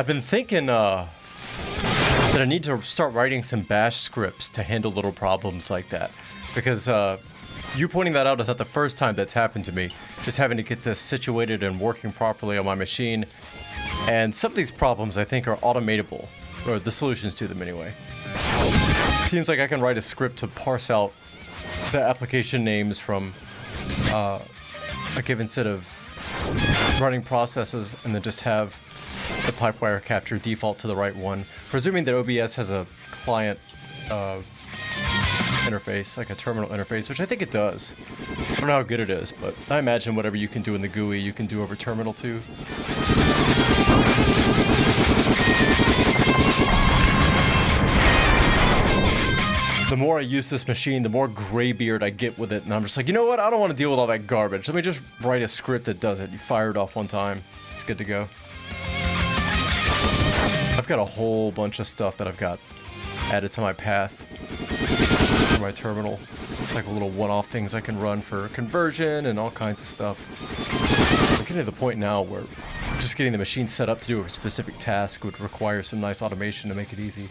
I've been thinking that I need to start writing some bash scripts to handle little problems like that. Because you pointing that out is not the first time that's happened to me. Just having to get this situated and working properly on my machine. And some of these problems I think are automatable, or the solutions to them anyway. Seems like I can write a script to parse out the application names from a given set of running processes and then just have the pipewire capture default to the right one. Presuming that OBS has a client interface, like a terminal interface, which I think it does. I don't know how good it is, but I imagine whatever you can do in the GUI, you can do over terminal too. The more I use this machine, the more graybeard I get with it, and I'm just like, you know what? I don't want to deal with all that garbage. Let me just write a script that does it. You fire it off one time. It's good to go. I've got a whole bunch of stuff that I've got added to my path for my terminal. It's like little one-off things I can run for conversion and all kinds of stuff. I'm getting to the point now where just getting the machine set up to do a specific task would require some nice automation to make it easy.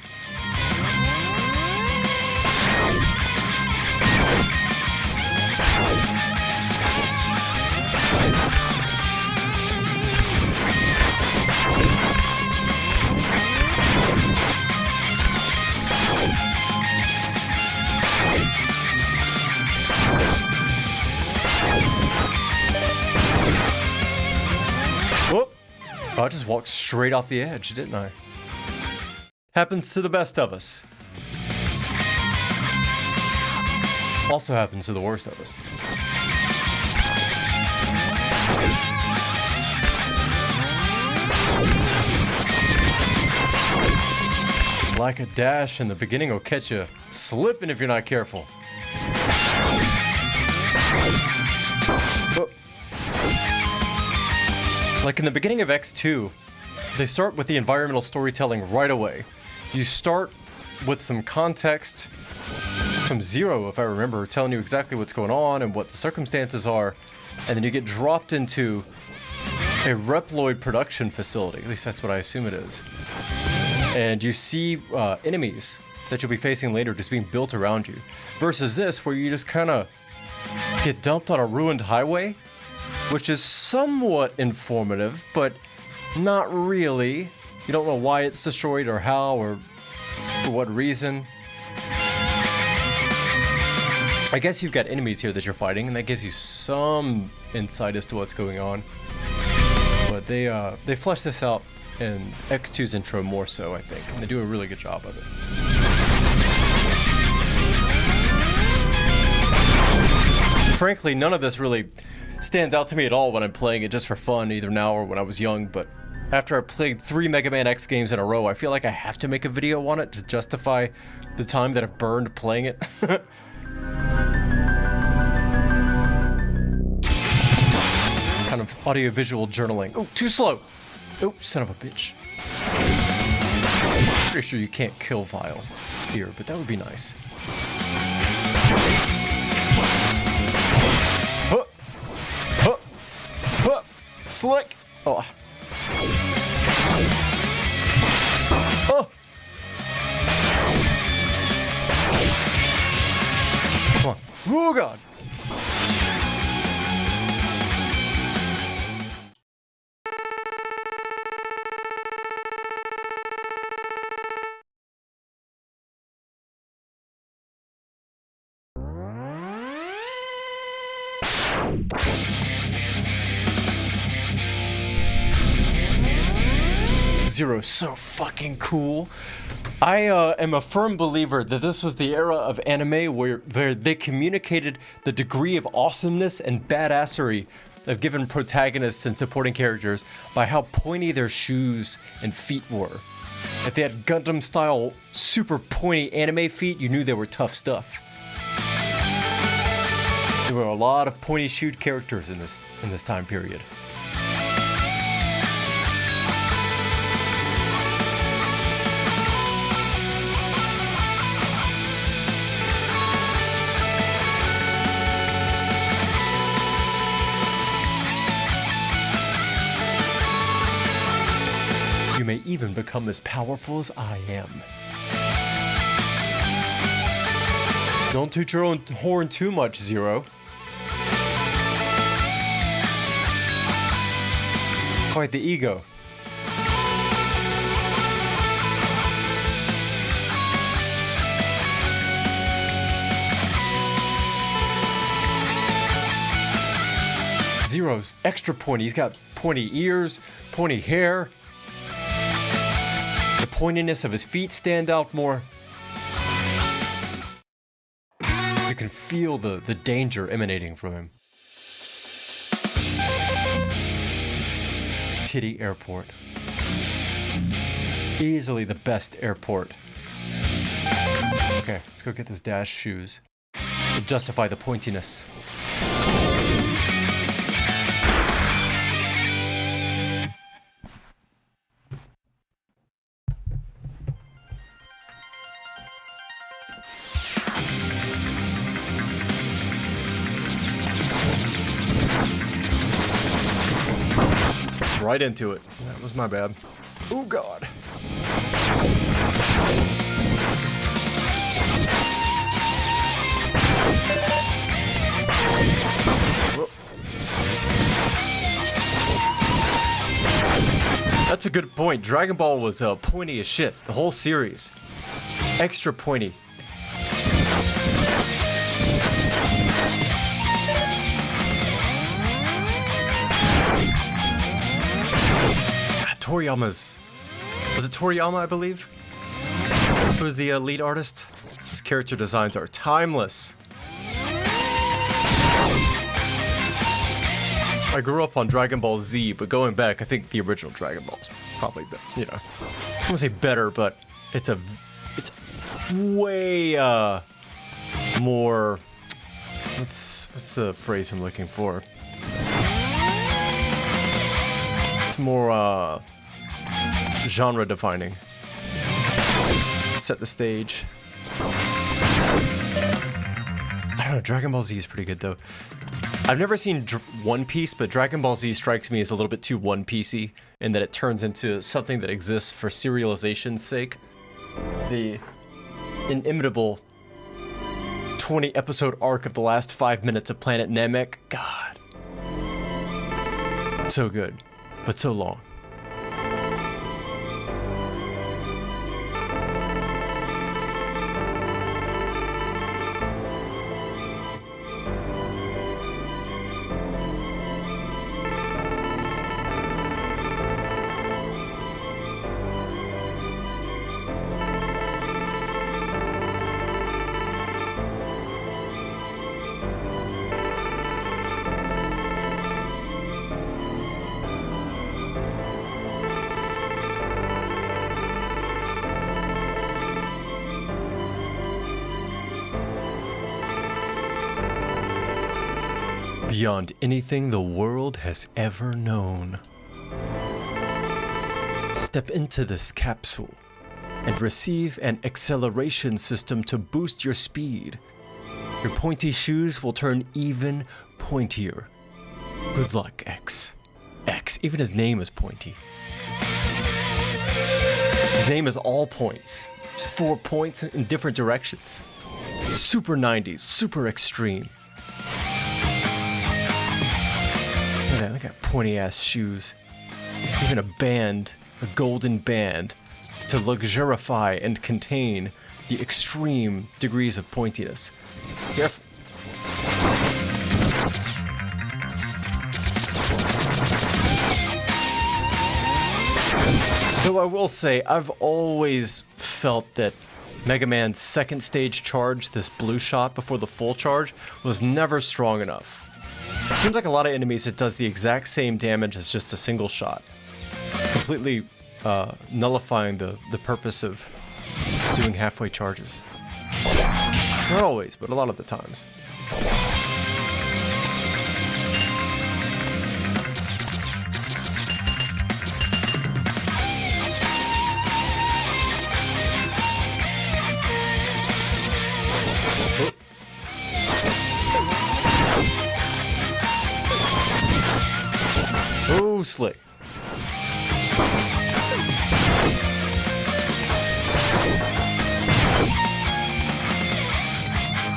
Whoop! Oh, I just walked straight off the edge, didn't I? Happens to the best of us. Also happens to the worst of us. Like a dash in the beginning will catch you slipping if you're not careful. Oh. Like in the beginning of X2, they start with the environmental storytelling right away. You start with some context from zero, if I remember, telling you exactly what's going on and what the circumstances are, and then you get dropped into a Reploid production facility. At least that's what I assume it is. And you see enemies that you'll be facing later just being built around you. Versus this, where you just kind of get dumped on a ruined highway, which is somewhat informative, but not really. You don't know why it's destroyed or how or for what reason. I guess you've got enemies here that you're fighting, and that gives you some insight as to what's going on. But they flesh this out in X2's intro more so, I think, and they do a really good job of it. Frankly, none of this really stands out to me at all when I'm playing it just for fun, either now or when I was young, but after I played 3 Mega Man X games in a row, I feel like I have to make a video on it to justify the time that I've burned playing it. Kind of audiovisual journaling. Oh, too slow! Oh, son of a bitch. Pretty sure you can't kill Vile here, but that would be nice. Huh! Huh! Huh! Slick! Oh. Oh! Come on. Oh, God! Zero's so fucking cool. I am a firm believer that this was the era of anime where they communicated the degree of awesomeness and badassery of given protagonists and supporting characters by how pointy their shoes and feet were. If they had Gundam-style, super pointy anime feet, you knew they were tough stuff. There were a lot of pointy-shoed characters in this time period. You may even even become as powerful as I am. Don't toot your own horn too much, Zero. Quite the ego. Zero's extra pointy. He's got pointy ears, pointy hair. The pointiness of his feet stand out more. You can feel the danger emanating from him. Titty Airport. Easily the best airport. Okay, let's go get those Dash shoes. To justify the pointiness. Right into it. That was my bad. Oh God. Whoa. That's a good point. Dragon Ball was pointy as shit. The whole series. Extra pointy. Toriyama's... Was it Toriyama, I believe? Who was the lead artist? His character designs are timeless. I grew up on Dragon Ball Z, but going back, I think the original Dragon Ball's probably, you know, I don't want to say better, but it's way more. What's the phrase I'm looking for? It's more genre defining. Set the stage. I don't know, Dragon Ball Z is pretty good though. I've never seen One Piece, but Dragon Ball Z strikes me as a little bit too One Piecey in that it turns into something that exists for serialization's sake. The inimitable 20 episode arc of the last 5 minutes of Planet Namek. God. So good, but so long. Beyond anything the world has ever known. Step into this capsule and receive an acceleration system to boost your speed. Your pointy shoes will turn even pointier. Good luck, X. X, even his name is pointy. His name is all points. 4 points in different directions. Super 90s, super extreme. Look at pointy ass shoes. Even a band, a golden band, to luxurify and contain the extreme degrees of pointiness. Careful. Though I will say, I've always felt that Mega Man's second stage charge, this blue shot before the full charge, was never strong enough. It seems like a lot of enemies, it does the exact same damage as just a single shot, completely nullifying the purpose of doing halfway charges. Not always, but a lot of the times. Oh, slick.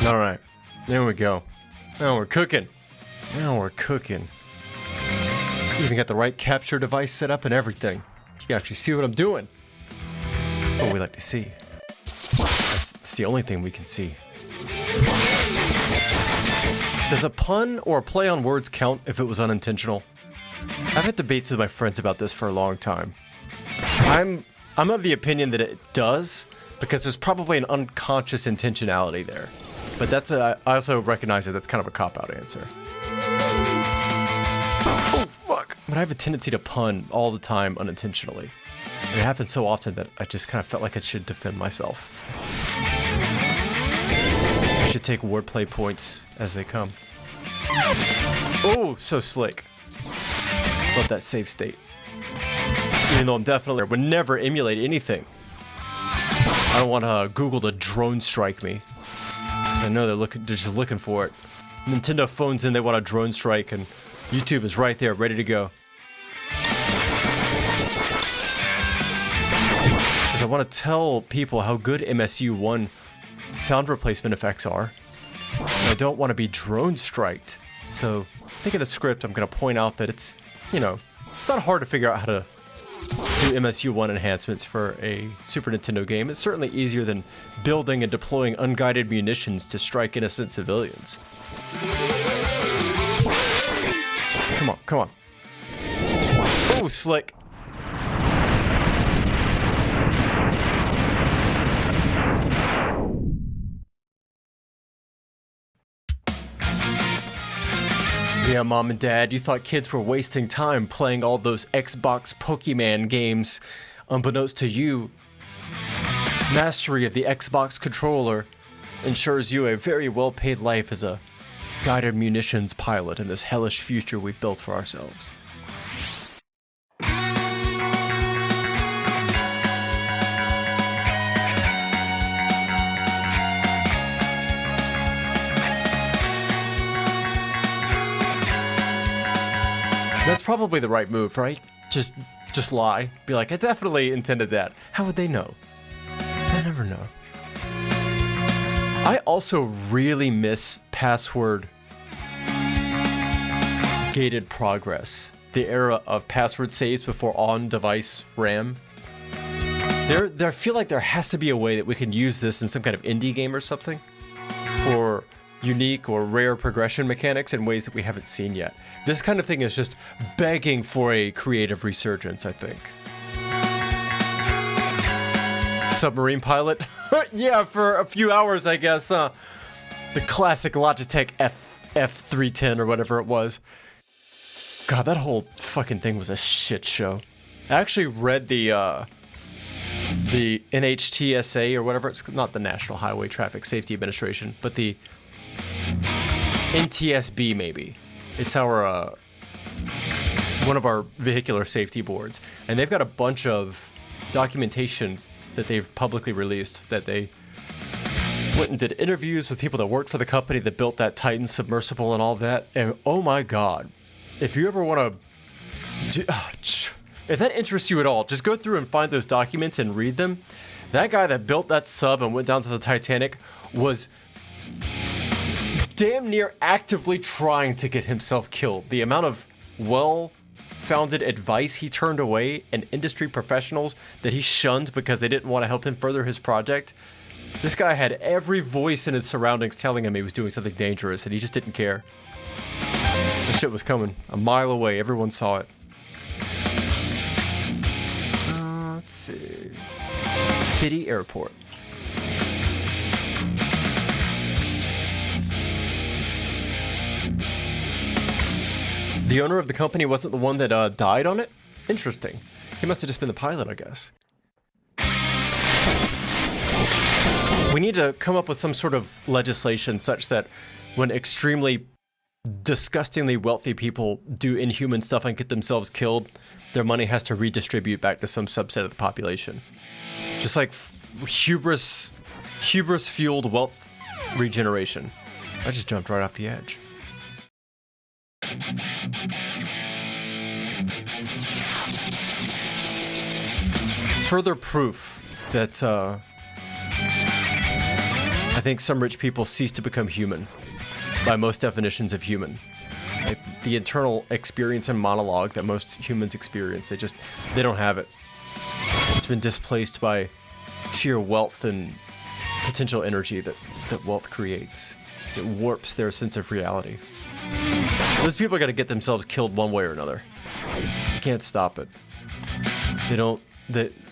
All right, there we go. Now we're cooking. Even got the right capture device set up and everything. You can actually see what I'm doing. What we like to see. It's the only thing we can see. Does a pun or a play on words count if it was unintentional? I've had debates with my friends about this for a long time. I'm of the opinion that it does, because there's probably an unconscious intentionality there. But I also recognize that that's kind of a cop-out answer. Oh, fuck. But I have a tendency to pun all the time unintentionally. It happens so often that I just kind of felt like I should defend myself. I should take wordplay points as they come. Oh, so slick. Love that save state. Even though I'm definitely would never emulate anything. I don't want Google to drone strike me, because I know they're just looking for it. Nintendo phones in, they want a drone strike, and YouTube is right there, ready to go. Because I want to tell people how good MSU-1 sound replacement effects are. And I don't want to be drone striked. So, think of the script, I'm going to point out that it's, it's not hard to figure out how to do MSU-1 enhancements for a Super Nintendo game. It's certainly easier than building and deploying unguided munitions to strike innocent civilians. Come on. Oh, slick. Yeah, Mom and Dad, you thought kids were wasting time playing all those Xbox Pokemon games. Unbeknownst to you, mastery of the Xbox controller ensures you a very well-paid life as a guided munitions pilot in this hellish future we've built for ourselves. That's probably the right move, right? Just lie. Be like, I definitely intended that. How would they know? They never know. I also really miss password gated progress. The era of password saves before on-device RAM. I feel like there has to be a way that we can use this in some kind of indie game or something. For unique or rare progression mechanics in ways that we haven't seen yet. This kind of thing is just begging for a creative resurgence, I think. Submarine pilot? Yeah, for a few hours, I guess. The classic Logitech F310 or whatever it was. God, that whole fucking thing was a shit show. I actually read the NHTSA or whatever, it's not the National Highway Traffic Safety Administration, but the NTSB maybe. It's our one of our vehicular safety boards, and they've got a bunch of documentation that they've publicly released that they went and did interviews with people that worked for the company that built that Titan submersible and all that. And oh my God, if you ever want to, if that interests you at all, just go through and find those documents and read them. That guy that built that sub and went down to the Titanic was damn near actively trying to get himself killed. The amount of well-founded advice he turned away and industry professionals that he shunned because they didn't want to help him further his project. This guy had every voice in his surroundings telling him he was doing something dangerous, and he just didn't care. This shit was coming a mile away. Everyone saw it. Let's see. Titty Airport. The owner of the company wasn't the one that died on it? Interesting. He must have just been the pilot, I guess. We need to come up with some sort of legislation such that when extremely disgustingly wealthy people do inhuman stuff and get themselves killed, their money has to redistribute back to some subset of the population. Just like hubris-fueled wealth regeneration. I just jumped right off the edge. Further proof that I think some rich people cease to become human by most definitions of human. Like the internal experience and monologue that most humans experience, they don't have it. It's been displaced by sheer wealth and potential energy that wealth creates. It warps their sense of reality. Those people are going to get themselves killed one way or another. You can't stop it.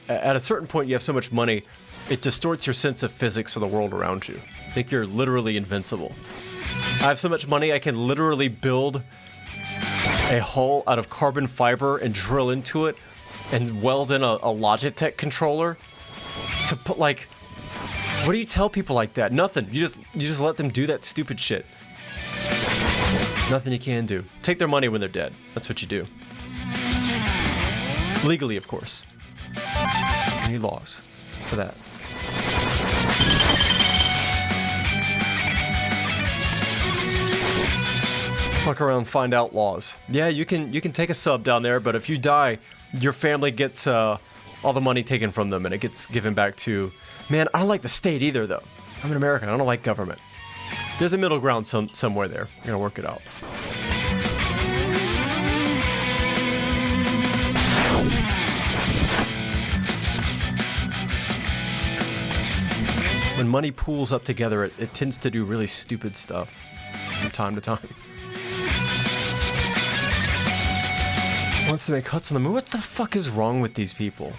At a certain point, you have so much money, it distorts your sense of physics of the world around you. I think you're literally invincible. I have so much money, I can literally build a hull out of carbon fiber and drill into it and weld in a Logitech controller to put, like, what do you tell people like that? Nothing. You just let them do that stupid shit. Nothing you can do. Take their money when they're dead. That's what you do. Legally, of course. You need laws for that. Fuck around, find out laws. Yeah, you can take a sub down there, but if you die, your family gets all the money taken from them, and it gets given back to... Man, I don't like the state either, though. I'm an American. I don't like government. There's a middle ground somewhere there. I'm gonna work it out. When money pools up together, it tends to do really stupid stuff from time to time. Wants to make huts on the moon? What the fuck is wrong with these people?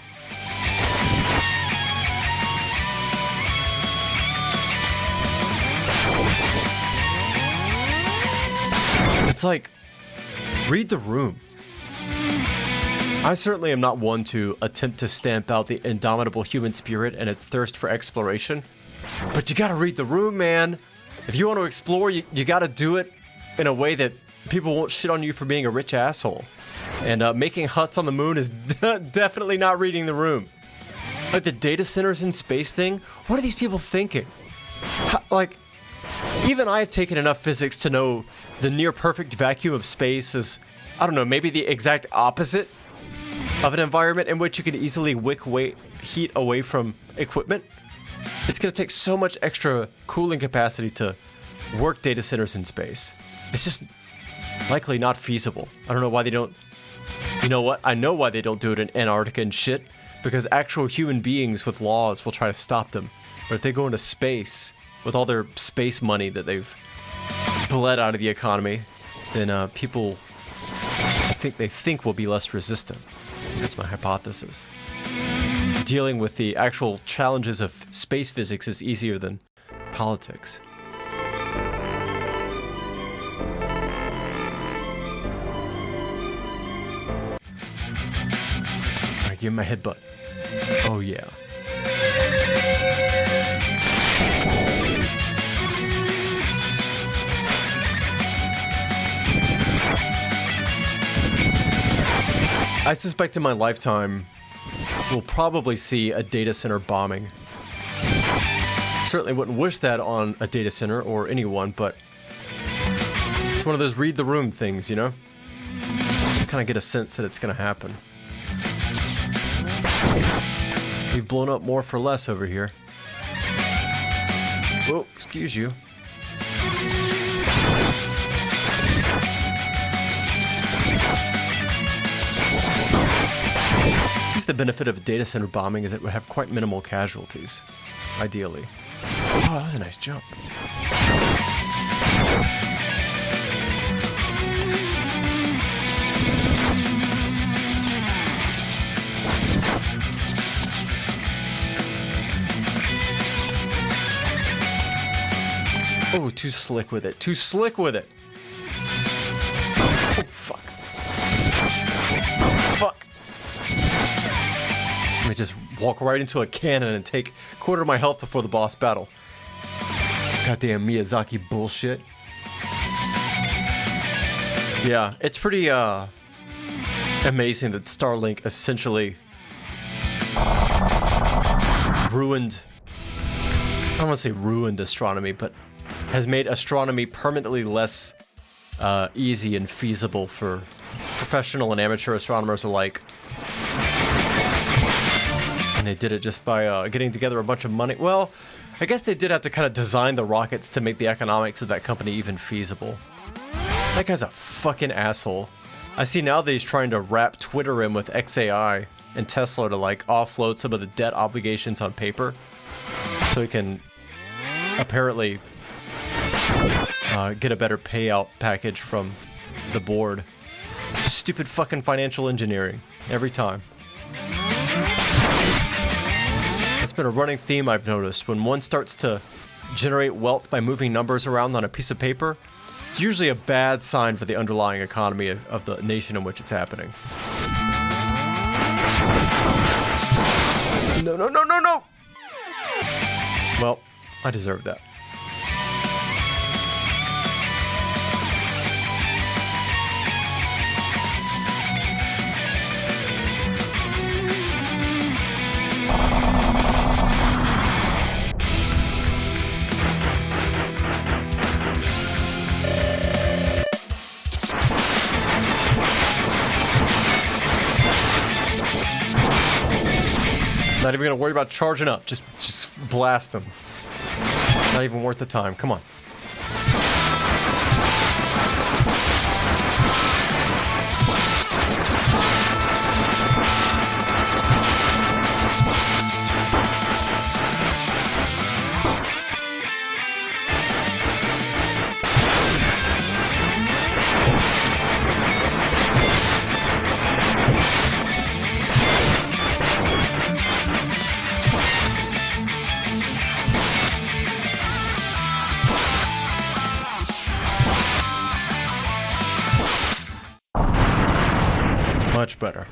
It's like, read the room. I certainly am not one to attempt to stamp out the indomitable human spirit and its thirst for exploration, but you gotta read the room, man. If you want to explore, you gotta do it in a way that people won't shit on you for being a rich asshole. And making huts on the moon is definitely not reading the room. Like the data centers in space thing, what are these people thinking? Like, even I have taken enough physics to know the near perfect vacuum of space is, I don't know, maybe the exact opposite of an environment in which you can easily wick heat away from equipment. It's going to take so much extra cooling capacity to work data centers in space. It's just likely not feasible. I don't know why they don't... You know what? I know why they don't do it in Antarctica and shit. Because actual human beings with laws will try to stop them. But if they go into space with all their space money that they've bled out of the economy, then people they think will be less resistant. That's my hypothesis. Dealing with the actual challenges of space physics is easier than politics. Alright, give him my headbutt. Oh yeah. I suspect in my lifetime, we'll probably see a data center bombing. Certainly wouldn't wish that on a data center or anyone, but it's one of those read the room things, you know? Just kind of get a sense that it's going to happen. We've blown up more for less over here. Oh, excuse you. The benefit of a data center bombing is it would have quite minimal casualties, ideally. Oh, that was a nice jump. Oh, too slick with it. Too slick with it. Oh, fuck. Fuck. Let me just walk right into a cannon and take a quarter of my health before the boss battle. Goddamn Miyazaki bullshit. Yeah, it's pretty amazing that Starlink essentially ruined, I don't want to say ruined astronomy, but has made astronomy permanently less easy and feasible for professional and amateur astronomers alike. And they did it just by getting together a bunch of money. Well, I guess they did have to kind of design the rockets to make the economics of that company even feasible. That guy's a fucking asshole. I see now that he's trying to wrap Twitter in with XAI and Tesla to like offload some of the debt obligations on paper, so he can apparently get a better payout package from the board. Stupid fucking financial engineering every time. That's been a running theme I've noticed. When one starts to generate wealth by moving numbers around on a piece of paper, it's usually a bad sign for the underlying economy of the nation in which it's happening. No, no, no, no, no! Well, I deserve that. Not even gonna worry about charging up. Just blast them. Not even worth the time. Come on. Much better.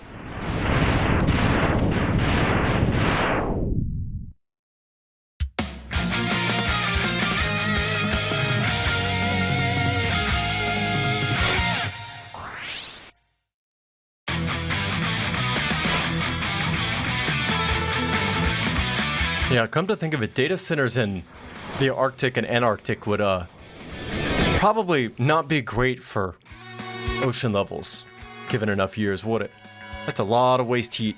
Yeah, come to think of it, data centers in the Arctic and Antarctic would probably not be great for ocean levels. Given enough years, would it? That's a lot of waste heat.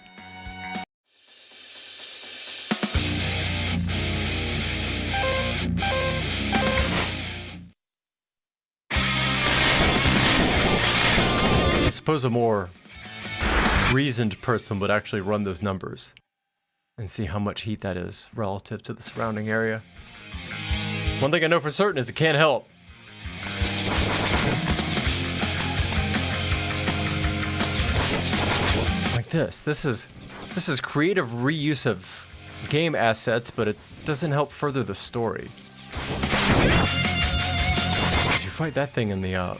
I suppose a more reasoned person would actually run those numbers and see how much heat that is relative to the surrounding area. One thing I know for certain is it can't help. This is creative reuse of game assets, but it doesn't help further the story. You fight that thing in the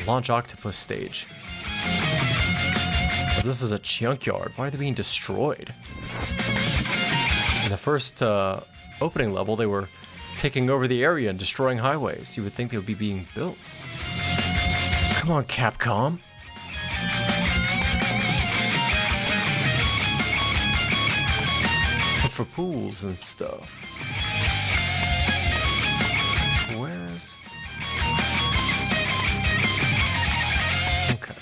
launch octopus stage. But this is a junkyard. Why are they being destroyed? In the first opening level, they were taking over the area and destroying highways. You would think they would be being built. Come on, Capcom. For pools and stuff. Where's... Okay.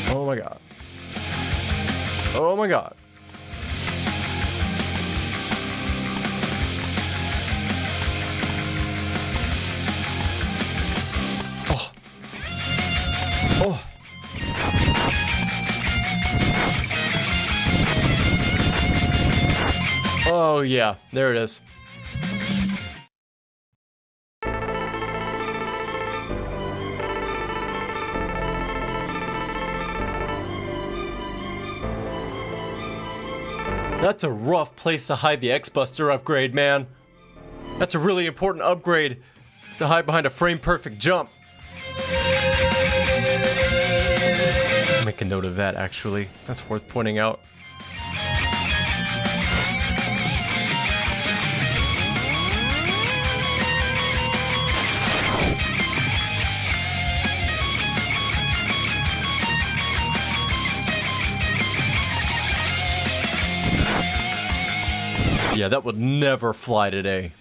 Oh my god. Oh my god. Oh. Oh. Oh yeah, there it is. That's a rough place to hide the X-Buster upgrade, man. That's a really important upgrade to hide behind a frame-perfect jump. Make a note of that, actually. That's worth pointing out. Yeah, that would never fly today.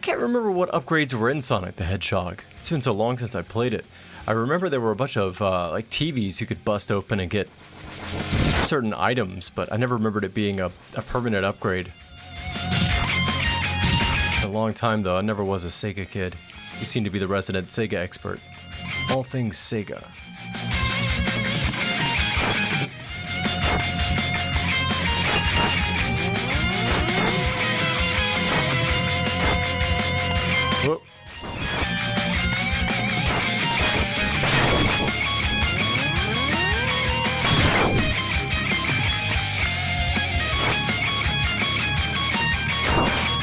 can't remember what upgrades were in Sonic the Hedgehog. It's been so long since I played it. I remember there were a bunch of like TVs you could bust open and get certain items, but I never remembered it being a permanent upgrade. A long time though, I never was a Sega kid. You seem to be the resident Sega expert. All things Sega. Whoop.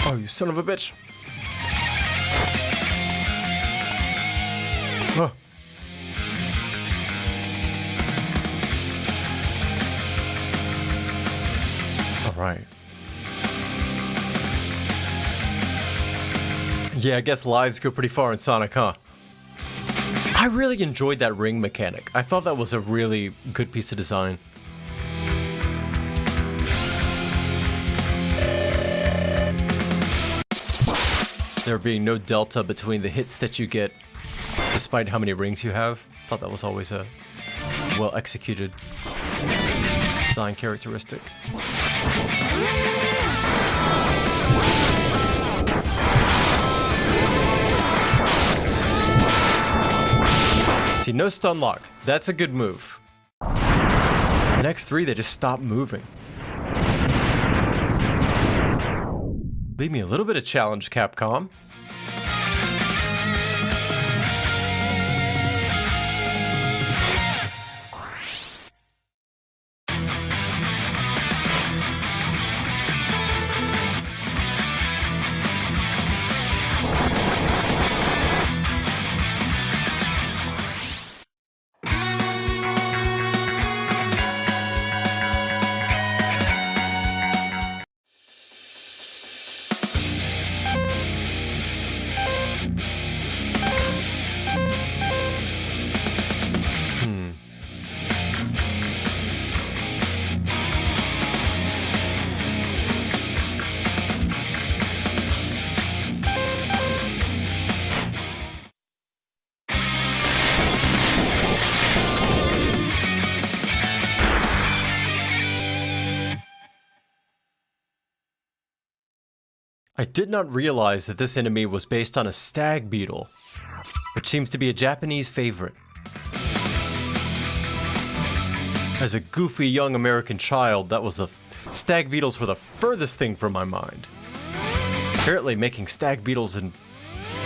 Oh, you son of a bitch. Oh. All right. Yeah, I guess lives go pretty far in Sonic, huh? I really enjoyed that ring mechanic. I thought that was a really good piece of design. There being no delta between the hits that you get, despite how many rings you have. I thought that was always a well-executed design characteristic. See, no stun lock. That's a good move. The next three, they just stop moving. Leave me a little bit of challenge, Capcom. I did not realize that this enemy was based on a stag beetle, which seems to be a Japanese favorite. As a goofy young American child, that was the stag beetles were the furthest thing from my mind. Apparently making stag beetles and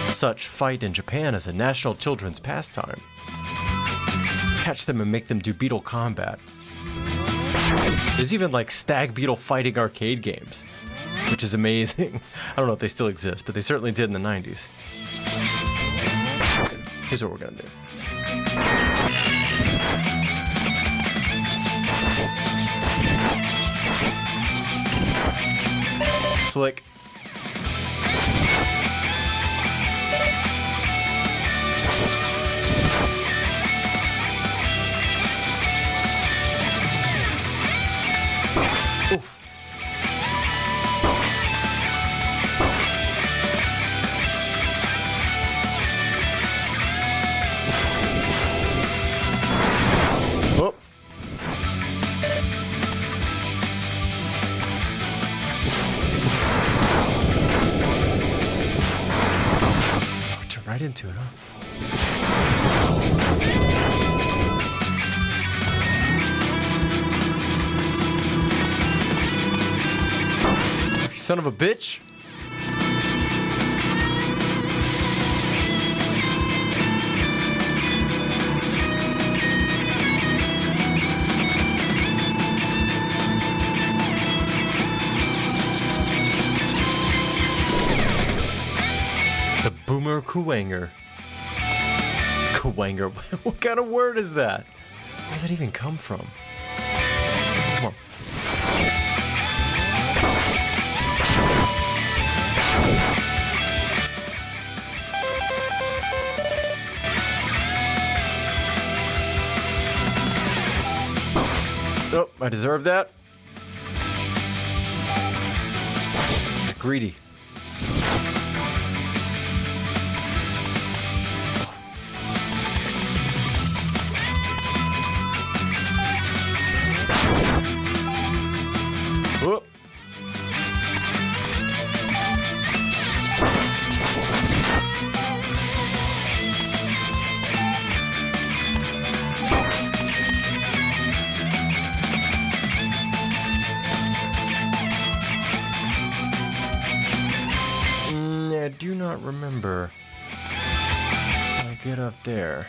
such fight in Japan as a national children's pastime. Catch them and make them do beetle combat. There's even like stag beetle fighting arcade games, which is amazing. I don't know if they still exist, but they certainly did in the 90s. Okay, here's what we're gonna do. Slick. Oof. Oh. Turn right into it, huh? You son of a bitch. Boomer Kuwanger. Kuwanger? What kind of word is that? Where does it even come from? Come on. Oh, I deserve that. Greedy. I do not remember. I get up there.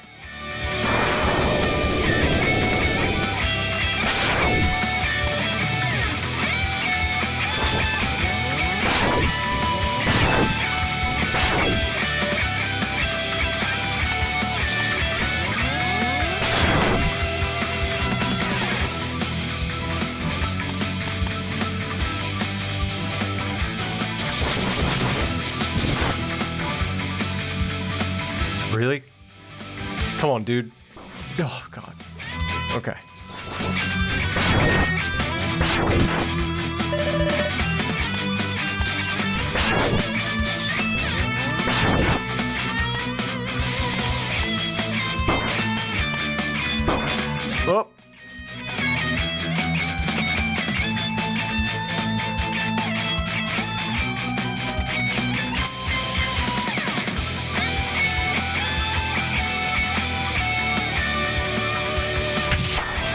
Really? Come on, dude. Oh, God. Okay. Oh.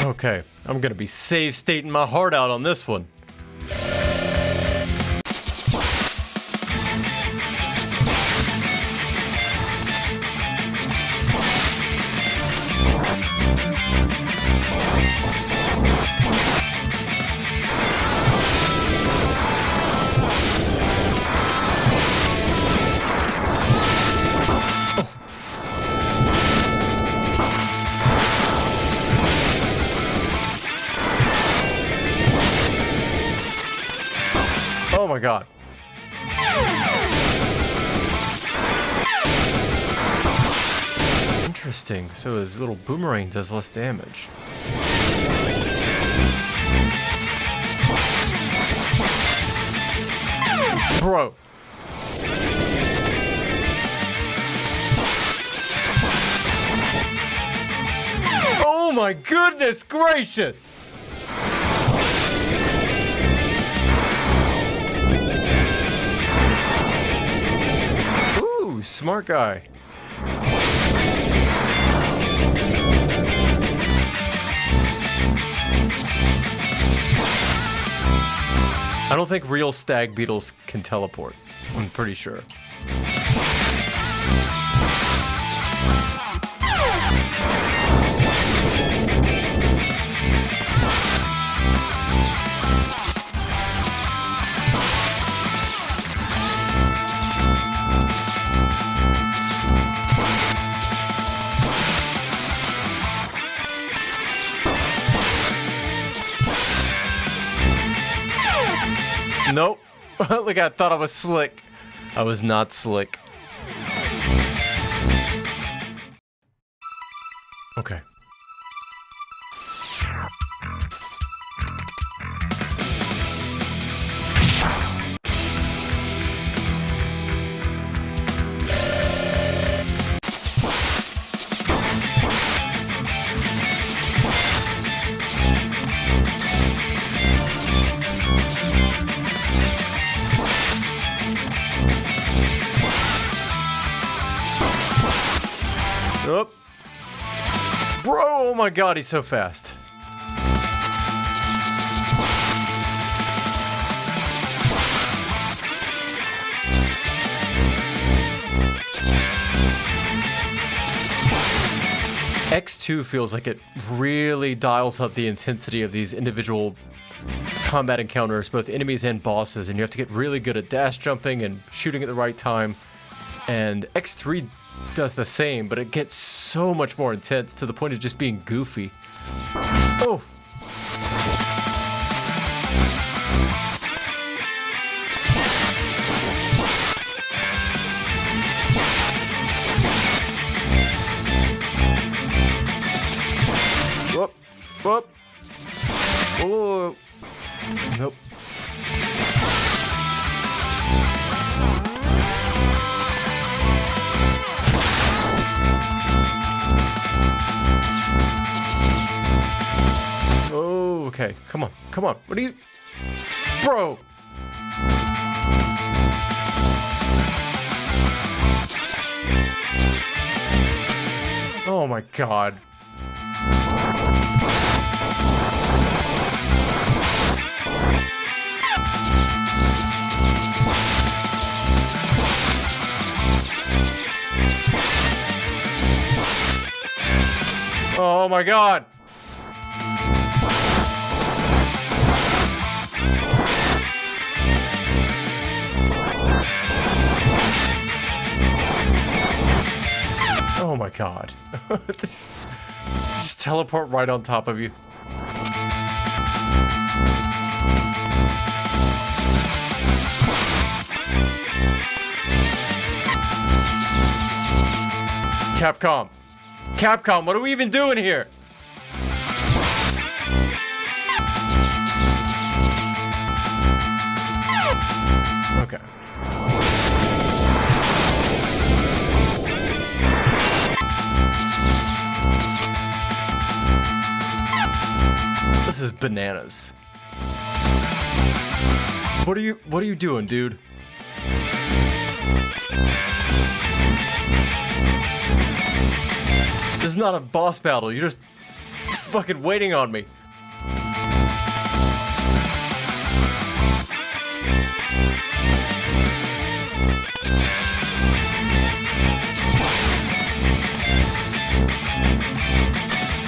Okay, I'm gonna be save stating my heart out on this one. Oh my God. Interesting. So his little boomerang does less damage. Bro. Oh my goodness gracious. Smart guy. I don't think real stag beetles can teleport. I'm pretty sure. Nope. Like I thought I was slick. I was not slick. Okay. Oh. Bro, oh my God, he's so fast. X2 feels like it really dials up the intensity of these individual combat encounters, both enemies and bosses, and you have to get really good at dash jumping and shooting at the right time. And X3 does the same, but it gets so much more intense to the point of just being goofy. Oh. Whoop. Whoop. Whoa. Nope. Oh, okay. Come on. Come on. What are you... Bro! Oh my God. Oh my god! Oh my god. Just teleport right on top of you. Capcom. Capcom, what are we even doing here? Okay. This is bananas. What are you doing, dude? This is not a boss battle. You're just fucking waiting on me.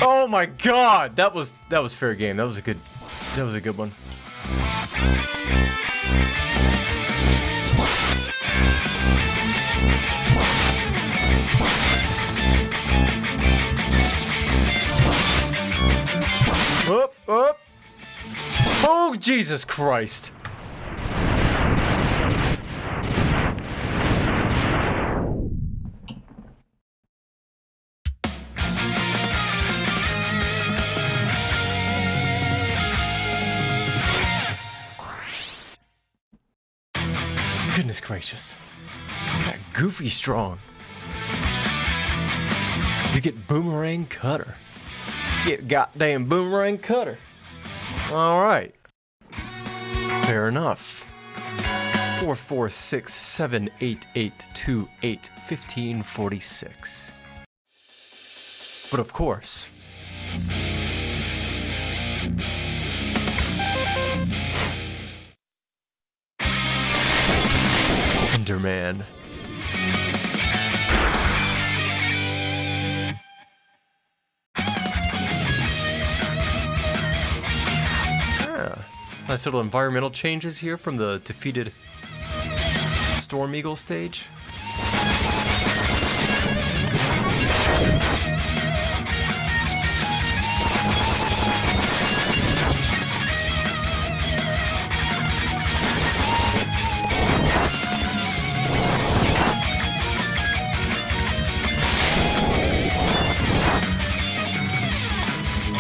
Oh my god, that was fair game. That was a good one. Up, up. Oh, Jesus Christ. Goodness gracious. That goofy strong. You get boomerang cutter. Get goddamn boomerang cutter. Alright. Fair enough. 4467888281546. But of course. Enderman. Nice little environmental changes here from the defeated Storm Eagle stage.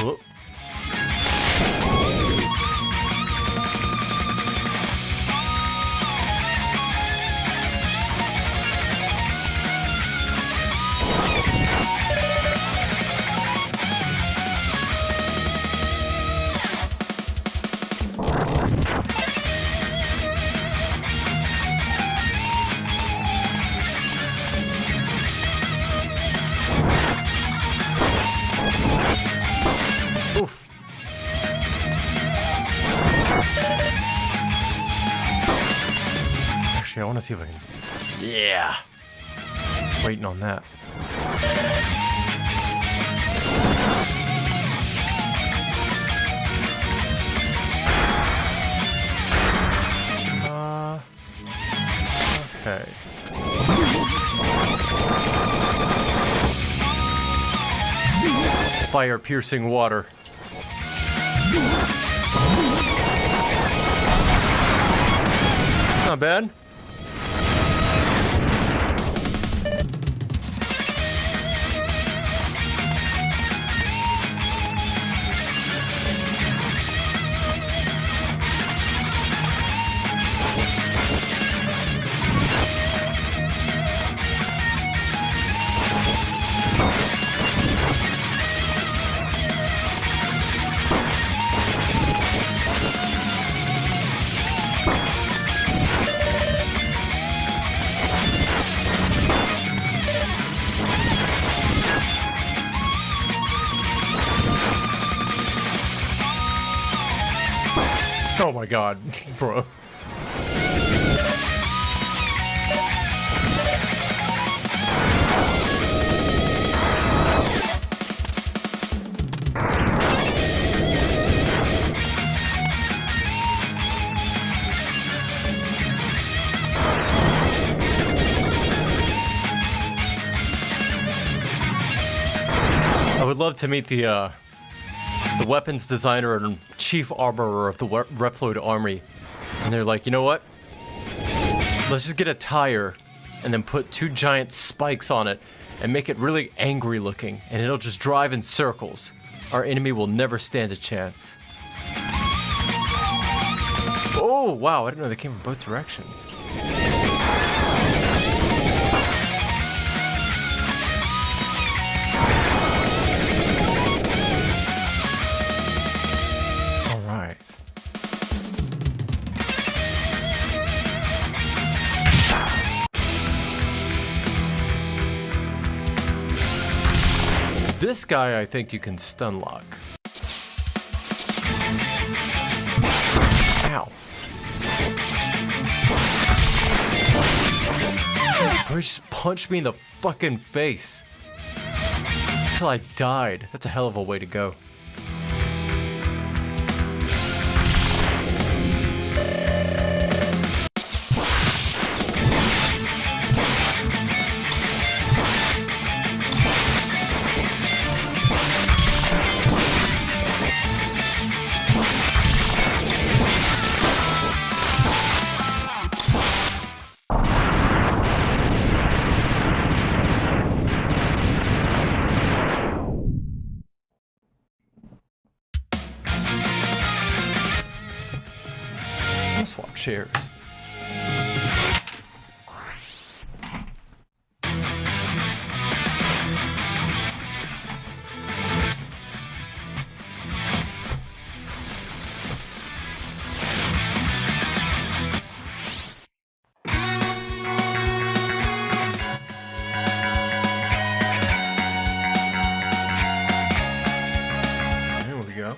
Whoop. Oof. Actually, I want to see if I can... Yeah! Waiting on that. Okay. Fire-piercing water. Not bad. Oh my god, bro. would love to meet the weapons designer and chief armorer of the Reploid army. And they're like, you know what? Let's just get a tire and then put 2 giant spikes on it and make it really angry looking, and it'll just drive in circles. Our enemy will never stand a chance. Oh, wow, I didn't know they came from both directions. All right. This guy, I think you can stun lock. Ow. Or he just punched me in the fucking face. Until I died. That's a hell of a way to go. Swap chairs. There we go.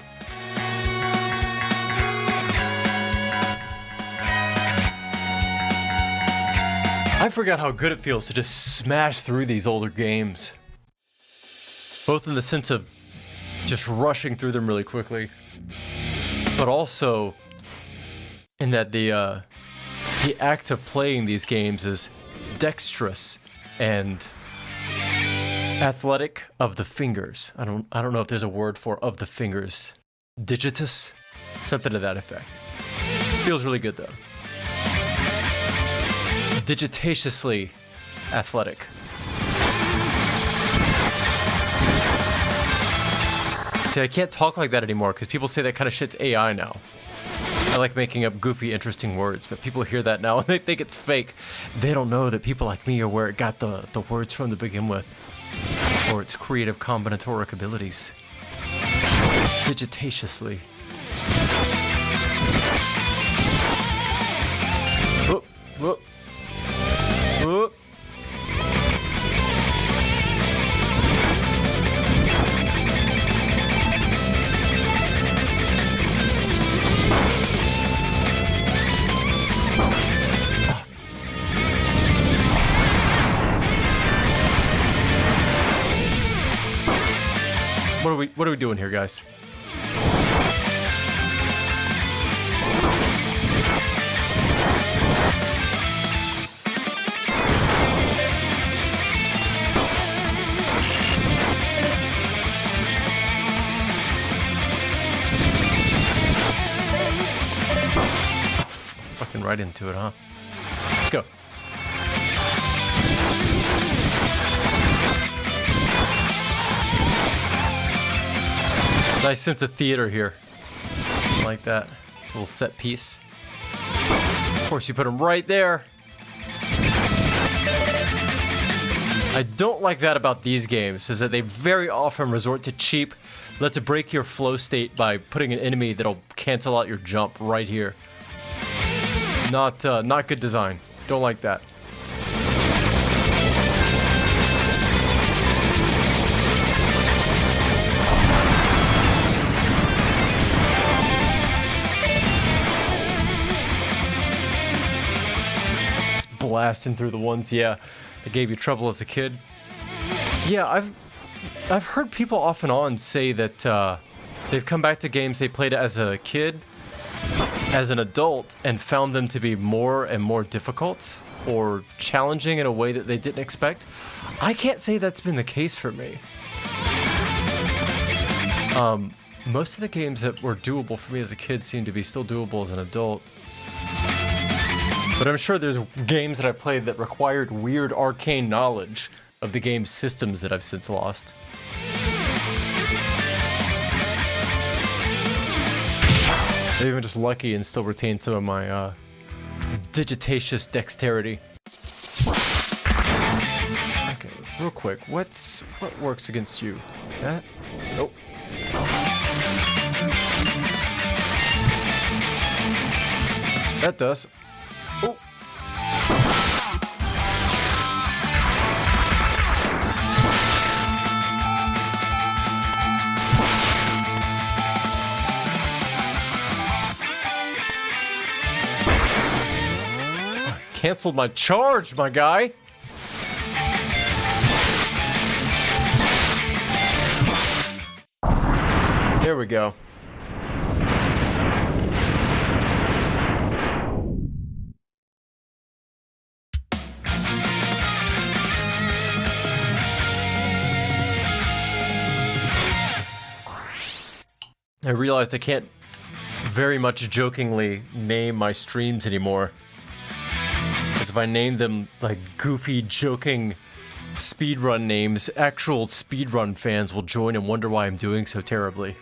I forgot how good it feels to just smash through these older games. Both in the sense of just rushing through them really quickly, but also in that the act of playing these games is dexterous and athletic of the fingers. I don't know if there's a word for of the fingers. Digitous? Something to that effect. Feels really good though. Digitatiously athletic. See, I can't talk like that anymore because people say that kind of shit's AI now. I like making up goofy, interesting words, but people hear that now and they think it's fake. They don't know that people like me are where it got the words from to begin with, or its creative combinatoric abilities. Digitatiously. Whoop, whoop. Whoop. What are we doing here, guys? Fucking right into it, huh? Let's go. Nice sense of theater here. I like that little set piece. Of course, you put him right there. I don't like that about these games, is that they very often resort to cheap, let's break your flow state by putting an enemy that'll cancel out your jump right here. Not good design. Don't like that. Just blasting through the ones, yeah, that gave you trouble as a kid. Yeah, I've heard people off and on say that they've come back to games they played as a kid, as an adult, and found them to be more and more difficult or challenging in a way that they didn't expect. I can't say that's been the case for me. Most of the games that were doable for me as a kid seem to be still doable as an adult. But I'm sure there's games that I played that required weird arcane knowledge of the game's systems that I've since lost. Maybe I'm just lucky and still retain some of my digitaceous dexterity. Okay, real quick, what works against you? That? Nope. That does. Oh. Canceled my charge, my guy. There we go. I realized I can't very much jokingly name my streams anymore. Because if I name them like goofy, joking speedrun names, actual speedrun fans will join and wonder why I'm doing so terribly.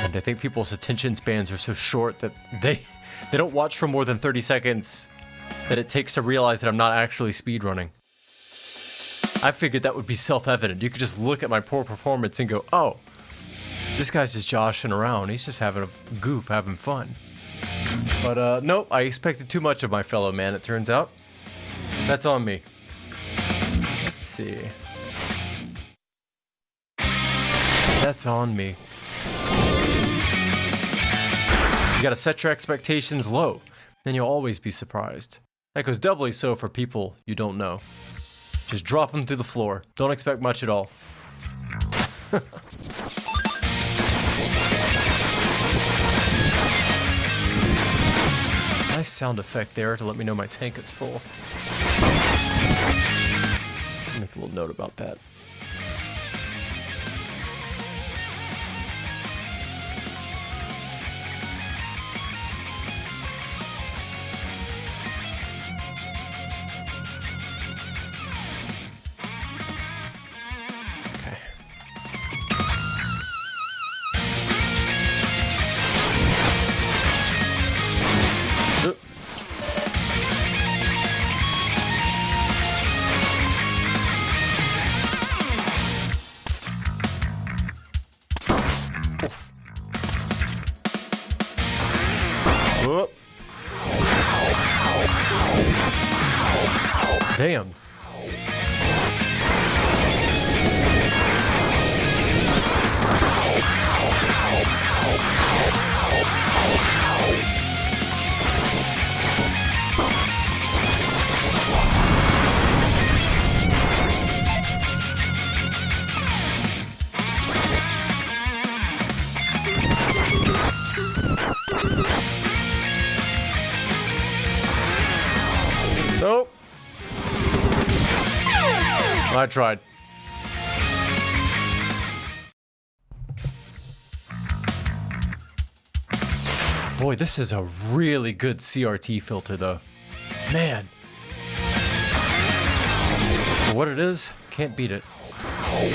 And I think people's attention spans are so short that they don't watch for more than 30 seconds that it takes to realize that I'm not actually speedrunning. I figured that would be self-evident. You could just look at my poor performance and go, oh, this guy's just joshing around. He's just having a goof, having fun. But nope, I expected too much of my fellow man, it turns out. That's on me. Let's see. That's on me. You gotta set your expectations low, then you'll always be surprised. That goes doubly so for people you don't know. Just drop them through the floor. Don't expect much at all. Nice sound effect there to let me know my tank is full. Make a little note about that. Okay. Whoop. Damn. Nope. I tried. Boy, this is a really good CRT filter, though. Man. For what it is, can't beat it.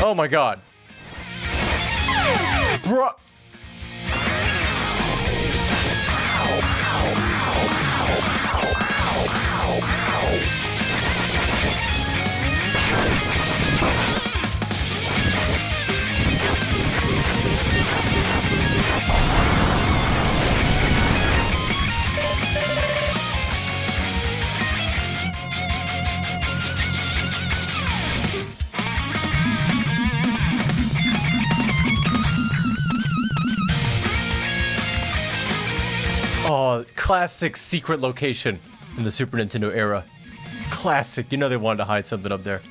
Oh my god. Bruh. Oh, classic secret location in the Super Nintendo era. Classic. You know they wanted to hide something up there.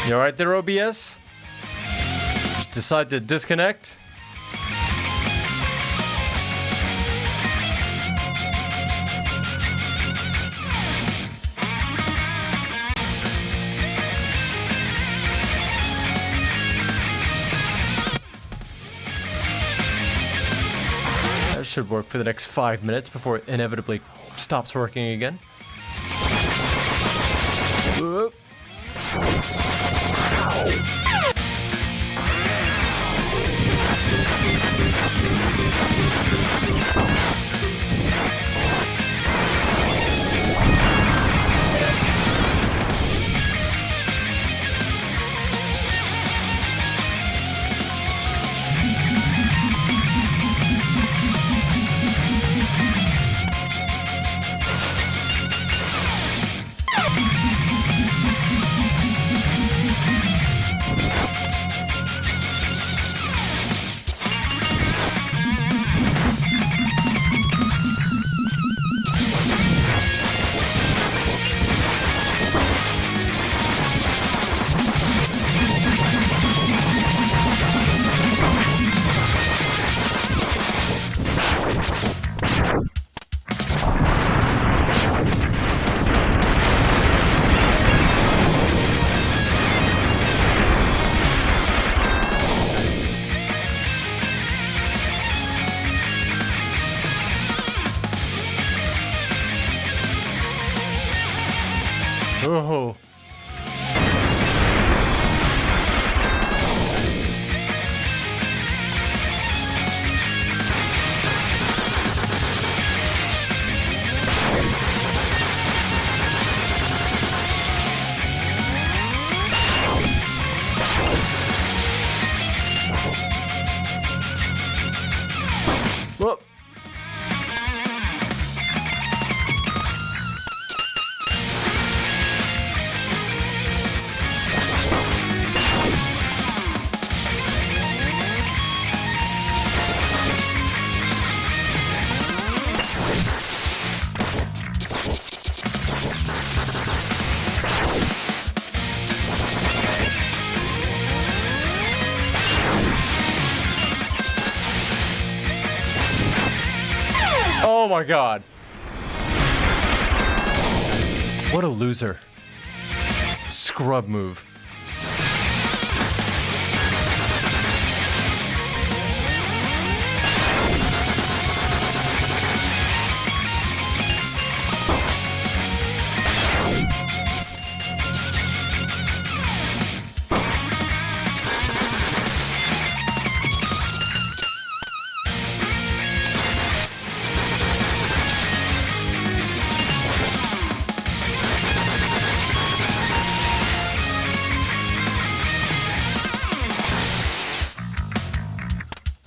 You alright there, OBS? Just decide to disconnect. That should work for the next 5 minutes before it inevitably stops working again. Whoop. Oh. Whoop. Oh my god. What a loser. Scrub move.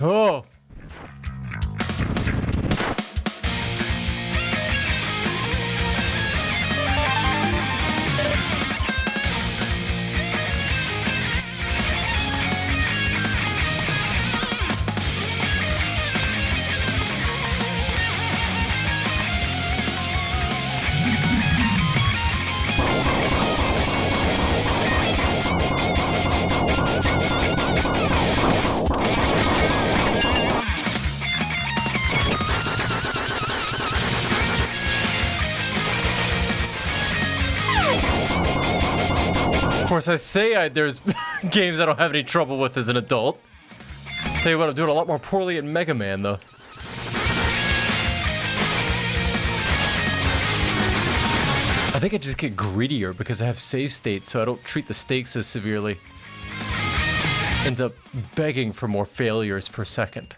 Oh. Of course, I say there's games I don't have any trouble with as an adult. Tell you what, I'm doing a lot more poorly in Mega Man, though. I think I just get greedier because I have save states, so I don't treat the stakes as severely. Ends up begging for more failures per second.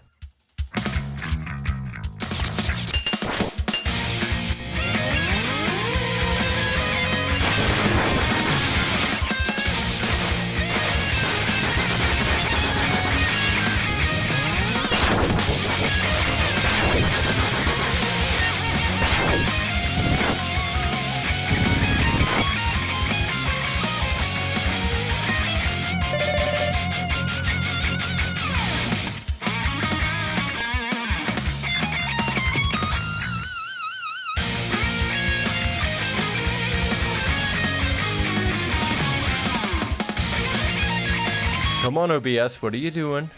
Come on, OBS, what are you doing?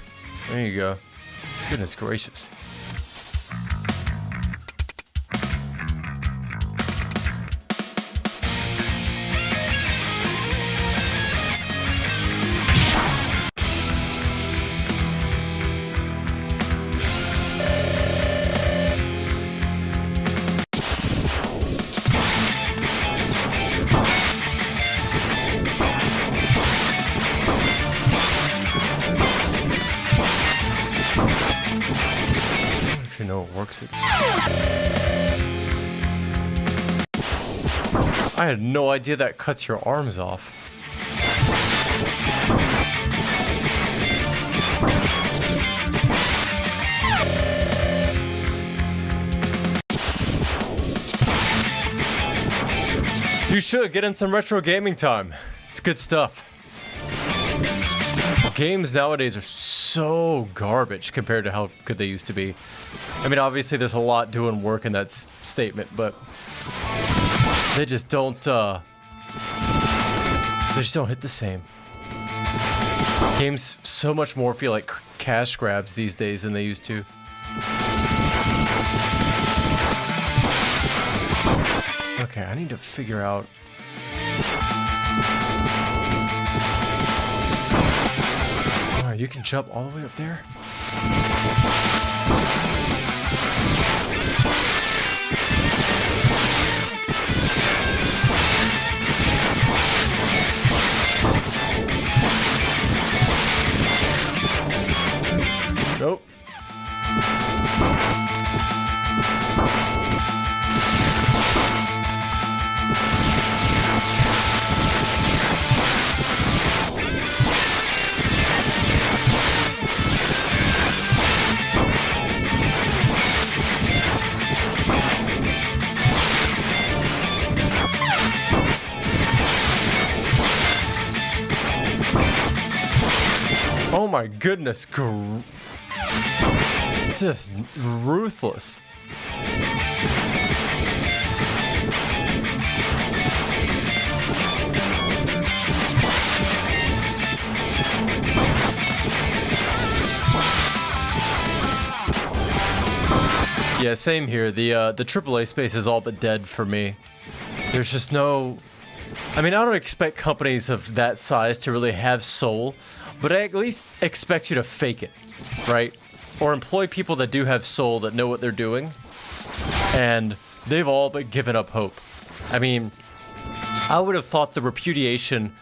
There you go. Goodness gracious. I had no idea that cuts your arms off. You should get in some retro gaming time. It's good stuff. Games nowadays are so garbage compared to how good they used to be. I mean, obviously there's a lot doing work in that statement, but they just don't hit the same. Games so much more feel like cash grabs these days than they used to. Okay, I need to figure out. Oh, you can jump all the way up there? Nope. Oh my goodness, just ruthless. Yeah, same here. The AAA space is all but dead for me. There's just no... I mean, I don't expect companies of that size to really have soul, but I at least expect you to fake it, right? Or employ people that do have soul, that know what they're doing. And they've all but given up hope. I mean, I would have thought the repudiation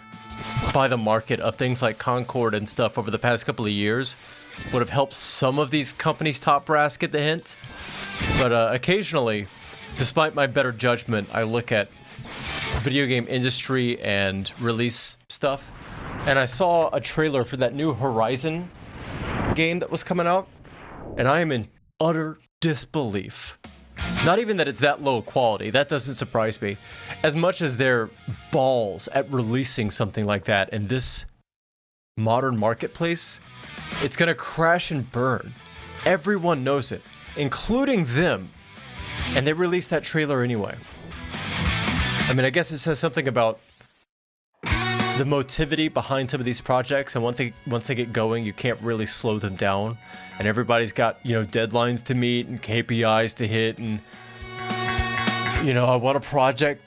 by the market of things like Concord and stuff over the past couple of years would have helped some of these companies' top brass get the hint. But occasionally, despite my better judgment, I look at video game industry and release stuff, and I saw a trailer for that new Horizon game that was coming out, and I am in utter disbelief. Not even that it's that low quality, that doesn't surprise me, as much as their balls at releasing something like that in this modern marketplace. It's gonna crash and burn. Everyone knows it, including them, and they released that trailer anyway. I mean, I guess it says something about the motivity behind some of these projects, and once they get going, you can't really slow them down, and everybody's got, you know, deadlines to meet and KPIs to hit, and, you know, I want a project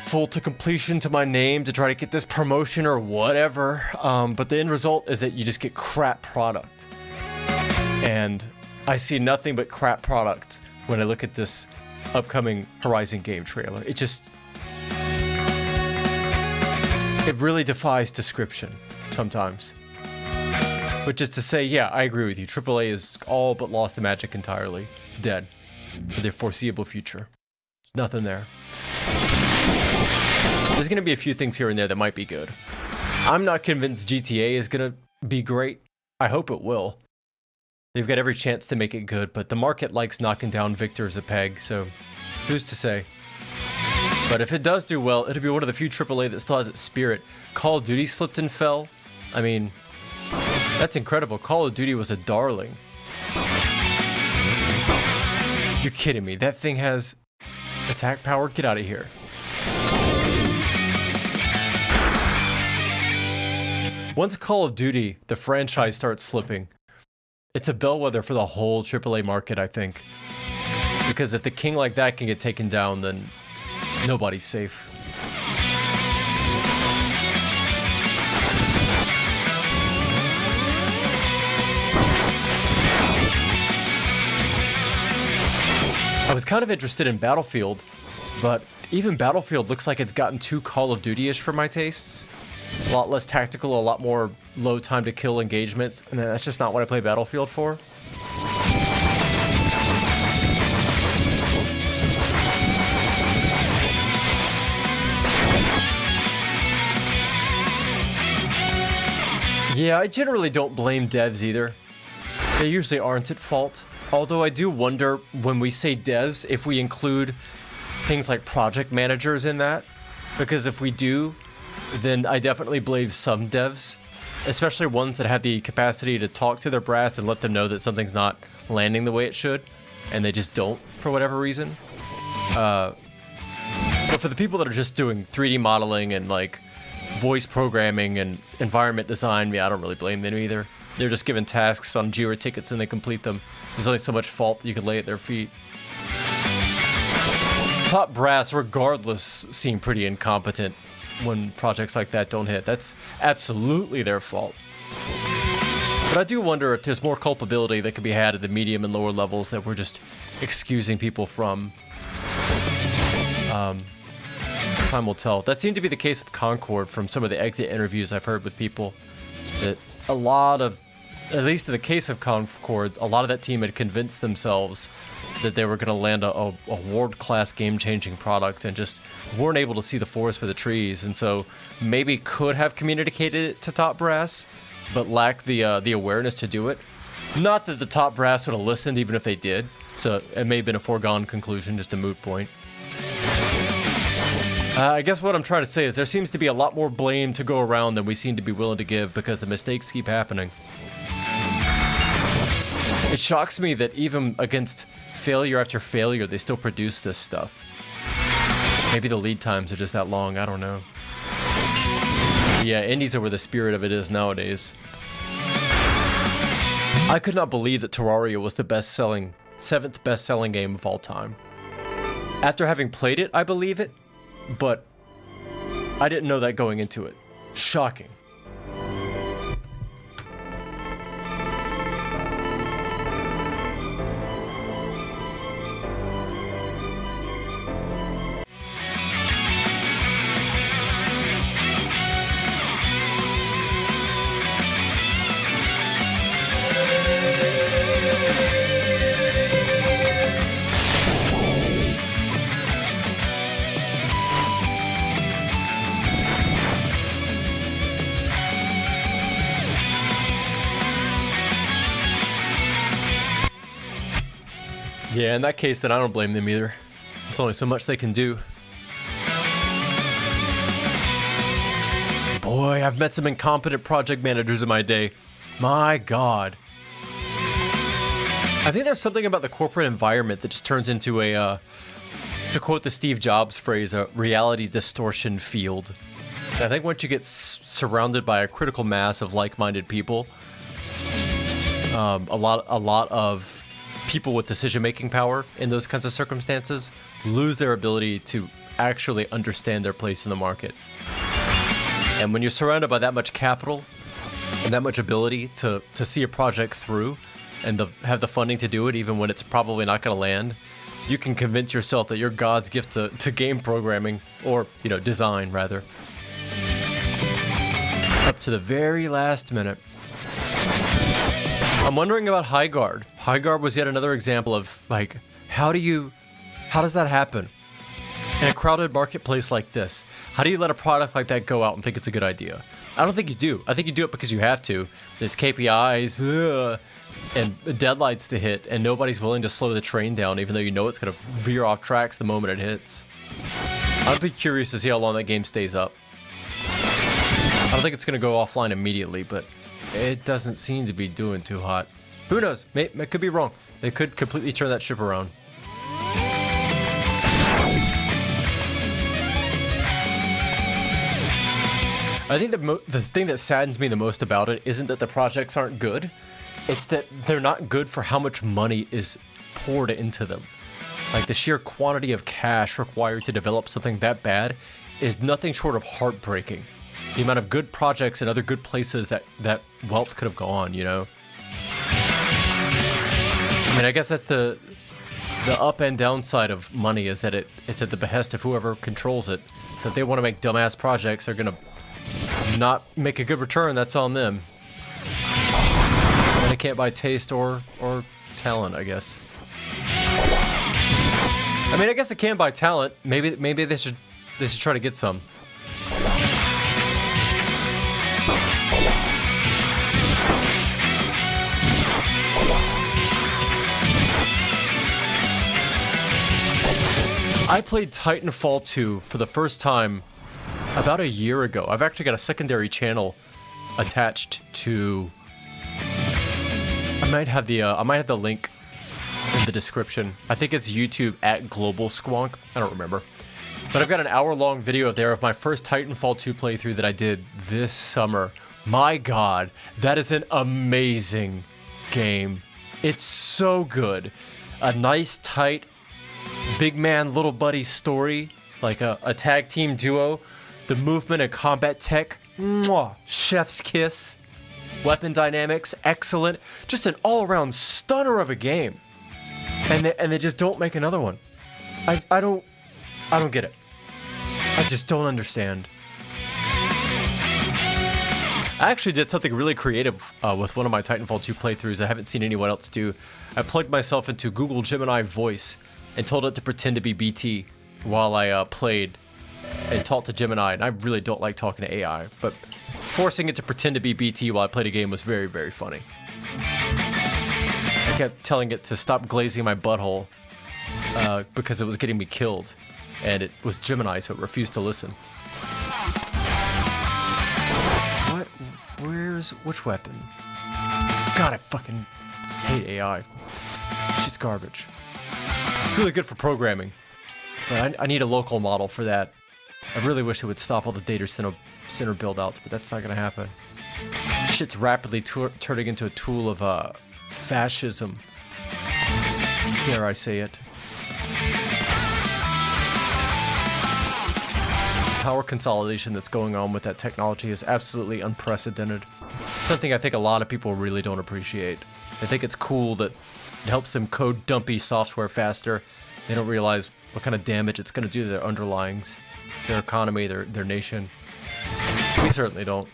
full to completion to my name to try to get this promotion or whatever, but the end result is that you just get crap product, and I see nothing but crap product when I look at this upcoming Horizon game trailer. It really defies description sometimes. Which is to say, yeah, I agree with you. AAA is all but lost the magic entirely. It's dead for the foreseeable future. There's nothing there. There's going to be a few things here and there that might be good. I'm not convinced GTA is going to be great. I hope it will. They've got every chance to make it good, but the market likes knocking down victors a peg, so who's to say? But if it does do well, it'll be one of the few AAA that still has its spirit. Call of Duty slipped and fell. I mean, that's incredible. Call of Duty was a darling. You're kidding me. That thing has attack power? Get out of here. Once Call of Duty, the franchise, starts slipping, it's a bellwether for the whole AAA market, I think. Because if the king like that can get taken down, then nobody's safe. I was kind of interested in Battlefield, but even Battlefield looks like it's gotten too Call of Duty-ish for my tastes. A lot less tactical, a lot more low time to kill engagements, and that's just not what I play Battlefield for. Yeah, I generally don't blame devs either. They usually aren't at fault. Although I do wonder, when we say devs, if we include things like project managers in that. Because if we do, then I definitely blame some devs, especially ones that have the capacity to talk to their brass and let them know that something's not landing the way it should, and they just don't for whatever reason. But for the people that are just doing 3D modeling and like voice programming and environment design, yeah, I don't really blame them either. They're just given tasks on Jira tickets and they complete them. There's only so much fault that you can lay at their feet. Top brass, regardless, seem pretty incompetent when projects like that don't hit. That's absolutely their fault. But I do wonder if there's more culpability that could be had at the medium and lower levels that we're just excusing people from. Time will tell. That seemed to be the case with Concord from some of the exit interviews I've heard with people. That a lot of, at least in the case of Concord, a lot of that team had convinced themselves that they were going to land a world-class game-changing product and just weren't able to see the forest for the trees, and so maybe could have communicated it to top brass, but lacked the awareness to do it. Not that the top brass would have listened even if they did, so it may have been a foregone conclusion, just a moot point. I guess what I'm trying to say is there seems to be a lot more blame to go around than we seem to be willing to give because the mistakes keep happening. It shocks me that even against failure after failure, they still produce this stuff. Maybe the lead times are just that long, I don't know. Yeah, indies are where the spirit of it is nowadays. I could not believe that Terraria was the best-selling, 7th best-selling game of all time. After having played it, I believe it, but I didn't know that going into it. Shocking. Yeah, in that case, then I don't blame them either. There's only so much they can do. Boy, I've met some incompetent project managers in my day. My God. I think there's something about the corporate environment that just turns into a, to quote the Steve Jobs phrase, a reality distortion field. And I think once you get surrounded by a critical mass of like-minded people, a lot of people with decision-making power in those kinds of circumstances lose their ability to actually understand their place in the market. And when you're surrounded by that much capital and that much ability to see a project through and have the funding to do it even when it's probably not going to land, you can convince yourself that you're God's gift to game programming, or, you know, design, rather. Up to the very last minute. I'm wondering about Highguard. Highguard was yet another example of, like, how does that happen? In a crowded marketplace like this, how do you let a product like that go out and think it's a good idea? I don't think you do. I think you do it because you have to. There's KPIs and deadlines to hit, and nobody's willing to slow the train down, even though you know it's going to veer off tracks the moment it hits. I'd be curious to see how long that game stays up. I don't think it's going to go offline immediately, but it doesn't seem to be doing too hot. Who knows? It could be wrong. They could completely turn that ship around. I think the thing that saddens me the most about it isn't that the projects aren't good. It's that they're not good for how much money is poured into them. Like, the sheer quantity of cash required to develop something that bad is nothing short of heartbreaking. The amount of good projects and other good places that wealth could have gone, you know? I mean, I guess that's the up and downside of money, is that it's at the behest of whoever controls it. So if they want to make dumbass projects, they're gonna not make a good return. That's on them. And they can't buy taste or talent, I guess. I mean, I guess they can buy talent. Maybe they should try to get some. I played Titanfall 2 for the first time about a year ago. I've actually got a secondary channel attached to... I might have the link in the description. I think it's YouTube at Global Squonk. I don't remember. But I've got an hour-long video there of my first Titanfall 2 playthrough that I did this summer. My God, that is an amazing game. It's so good. A nice, tight, big man, little buddy story, like a tag team duo. The movement and combat tech, mwah, chef's kiss. Weapon dynamics, excellent. Just an all-around stunner of a game. And they just don't make another one. I don't get it. I just don't understand. I actually did something really creative with one of my Titanfall 2 playthroughs I haven't seen anyone else do. I plugged myself into Google Gemini Voice and told it to pretend to be BT while I played and talked to Gemini. And I really don't like talking to AI, but forcing it to pretend to be BT while I played a game was very, very funny. I kept telling it to stop glazing my butthole because it was getting me killed. And it was Gemini, so it refused to listen. What? Which weapon? God, I fucking hate AI. Shit's garbage. It's really good for programming, but I need a local model for that. I really wish it would stop all the data center build-outs, but that's not gonna happen. Shit's rapidly turning into a tool of fascism. Dare I say it. Power consolidation that's going on with that technology is absolutely unprecedented. Something I think a lot of people really don't appreciate. They think it's cool that it helps them code dumpy software faster. They don't realize what kind of damage it's going to do to their underlyings, their economy, their nation. We certainly don't.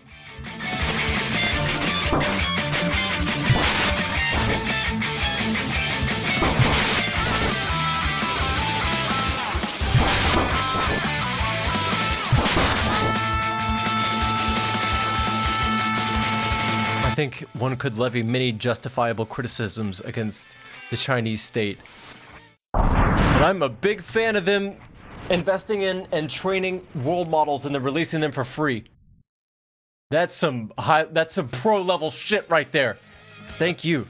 I think one could levy many justifiable criticisms against the Chinese state. And I'm a big fan of them investing in and training world models and then releasing them for free. That's some pro-level shit right there. Thank you.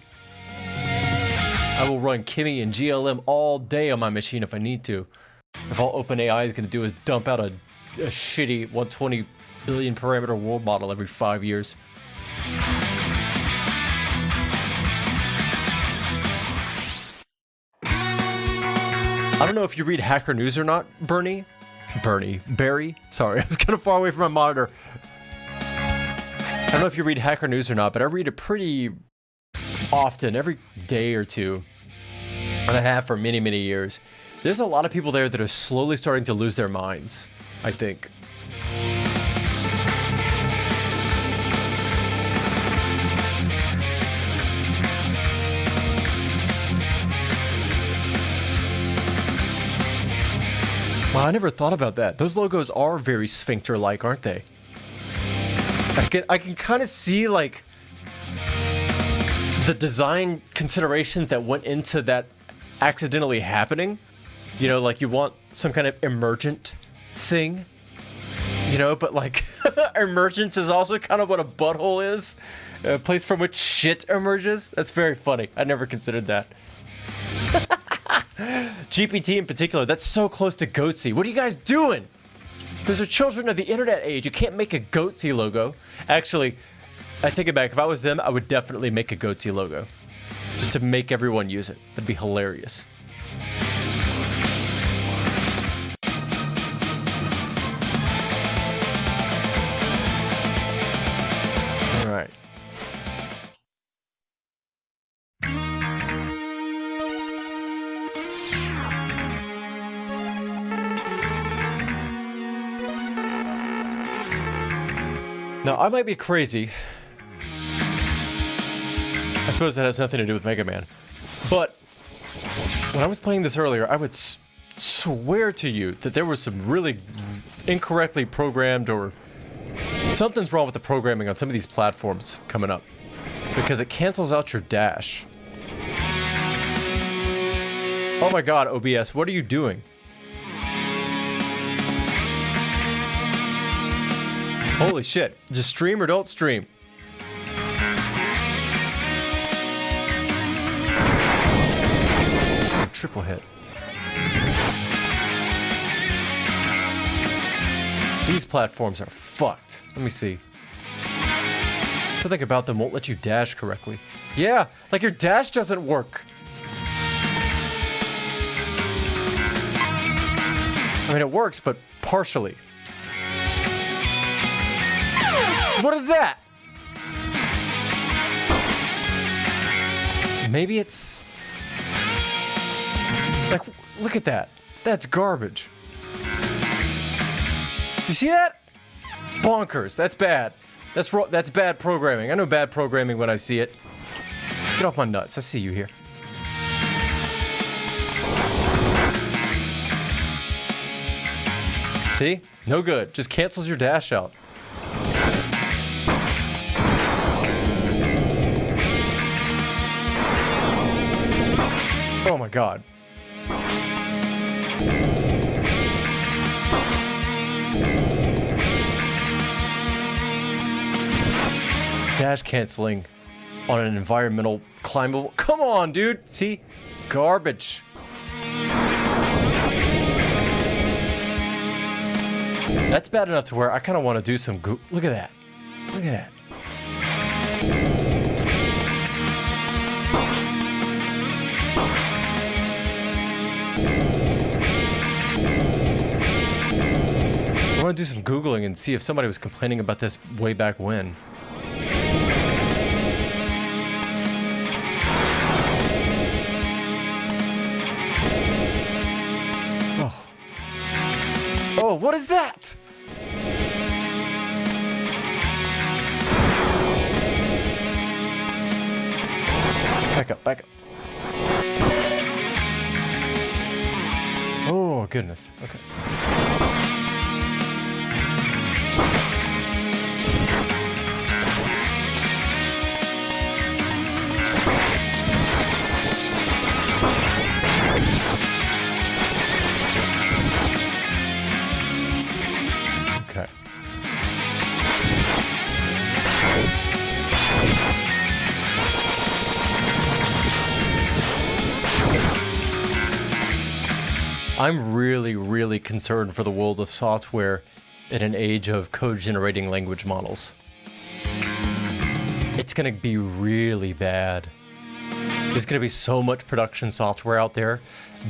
I will run Kimmy and GLM all day on my machine if I need to. If all OpenAI is going to do is dump out a shitty 120 billion parameter world model every 5 years. I don't know if you read Hacker News or not, Barry. Sorry, I was kind of far away from my monitor. I don't know if you read Hacker News or not, but I read it pretty often, every day or two. And I have for many, many years. There's a lot of people there that are slowly starting to lose their minds, I think. Wow, I never thought about that. Those logos are very sphincter-like, aren't they? I can kind of see, like, the design considerations that went into that accidentally happening. You know, like, you want some kind of emergent thing, you know, but, like, emergence is also kind of what a butthole is. A place from which shit emerges. That's very funny. I never considered that. GPT in particular, that's so close to Goatsy. What are you guys doing? Those are children of the internet age. You can't make a Goatsy logo. Actually, I take it back. If I was them, I would definitely make a Goatsy logo. Just to make everyone use it. That'd be hilarious. All right. Now, I might be crazy. I suppose that has nothing to do with Mega Man. But when I was playing this earlier, I would swear to you that there was some really incorrectly programmed or something's wrong with the programming on some of these platforms coming up. Because it cancels out your dash. Oh my god, OBS, what are you doing? Holy shit. Just stream or don't stream. Triple hit. These platforms are fucked. Let me see. Something about them won't let you dash correctly. Yeah, like your dash doesn't work. I mean, it works, but partially. What is that? Maybe it's... like, look at that. That's garbage. You see that? Bonkers. That's bad. That's bad programming. I know bad programming when I see it. Get off my nuts. I see you here. See? No good. Just cancels your dash out. Oh my god. Dash canceling on an environmental climbable. Come on, dude. See? Garbage. That's bad enough to where I kind of want to do some look at that. Look at that. I want to do some Googling and see if somebody was complaining about this way back when. Oh. Oh, what is that? Back up, back up. Oh, goodness. Okay. Okay. I'm really, really concerned for the world of software in an age of code-generating language models. It's gonna be really bad. There's gonna be so much production software out there,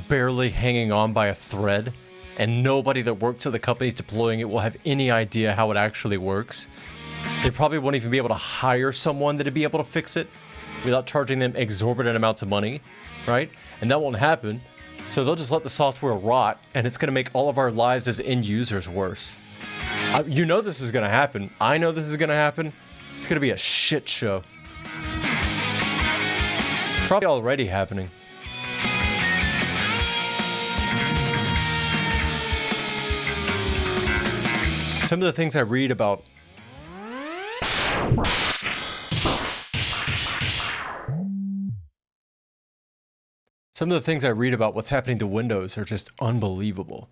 barely hanging on by a thread, and nobody that works at the companies deploying it will have any idea how it actually works. They probably won't even be able to hire someone that'd be able to fix it without charging them exorbitant amounts of money, right? And that won't happen. So they'll just let the software rot, and it's going to make all of our lives as end users worse. You know this is going to happen. I know this is going to happen. It's going to be a shit show. Probably already happening. Some of the things I read about... Some of the things I read about what's happening to Windows are just unbelievable.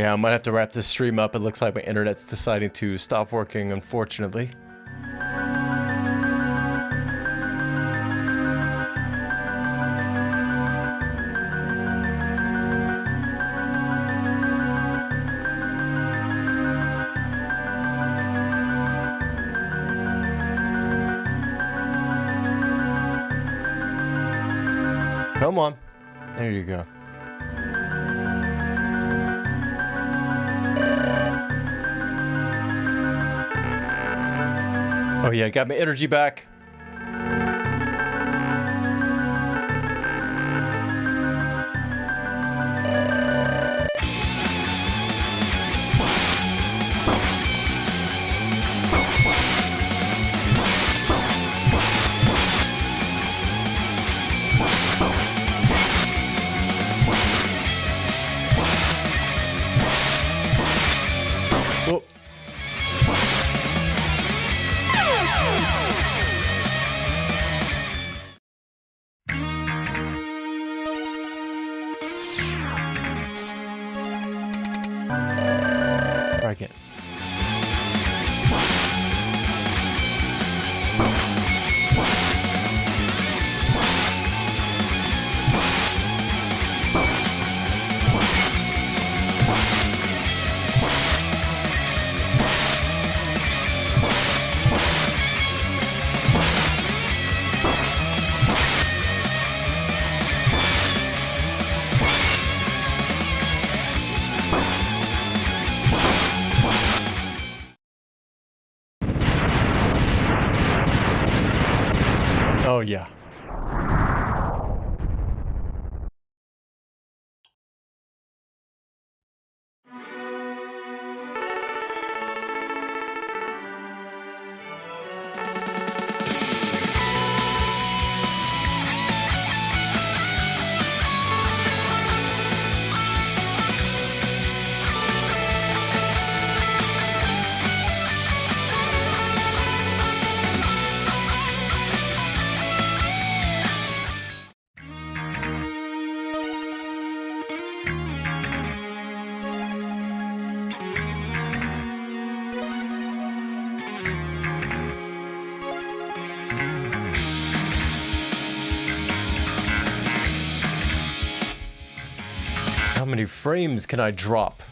Yeah, I might have to wrap this stream up. It looks like my internet's deciding to stop working, unfortunately. Come on. There you go. Oh yeah, got my energy back. Oh. Try again. Oh yeah. How many frames can I drop?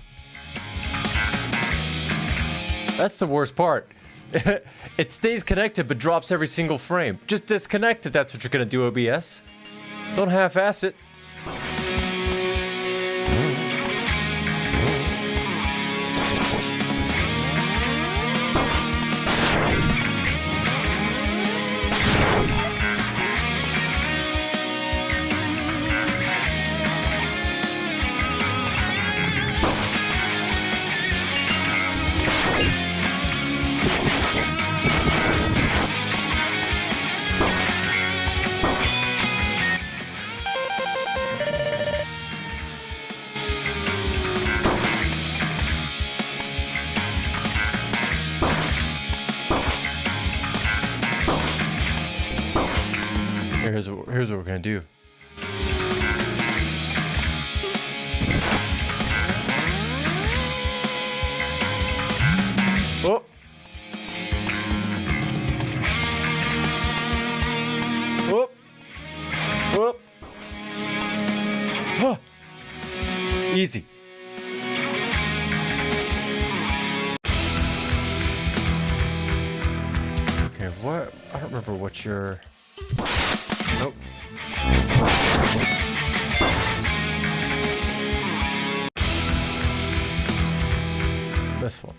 That's the worst part. It stays connected but drops every single frame. Just disconnect if that's what you're gonna do, OBS. Don't half-ass it. Here's what we're gonna do. Oh. Oh. Oh. Oh. Easy. Okay, what? I don't remember what your... Nope. This one.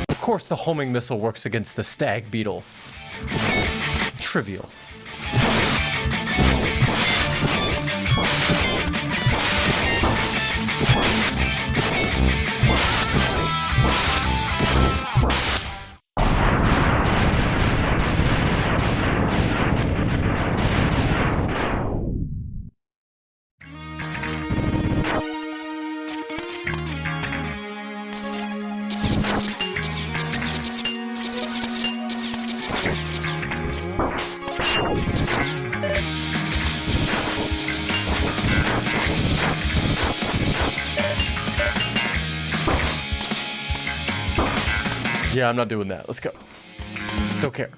Of course the homing missile works against the stag beetle. It's trivial. Yeah, I'm not doing that. Let's go. Don't care.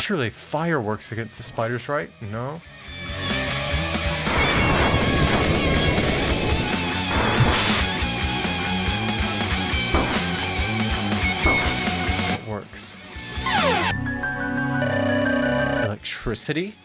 Surely fire works against the spiders, right? No. It works. Electricity?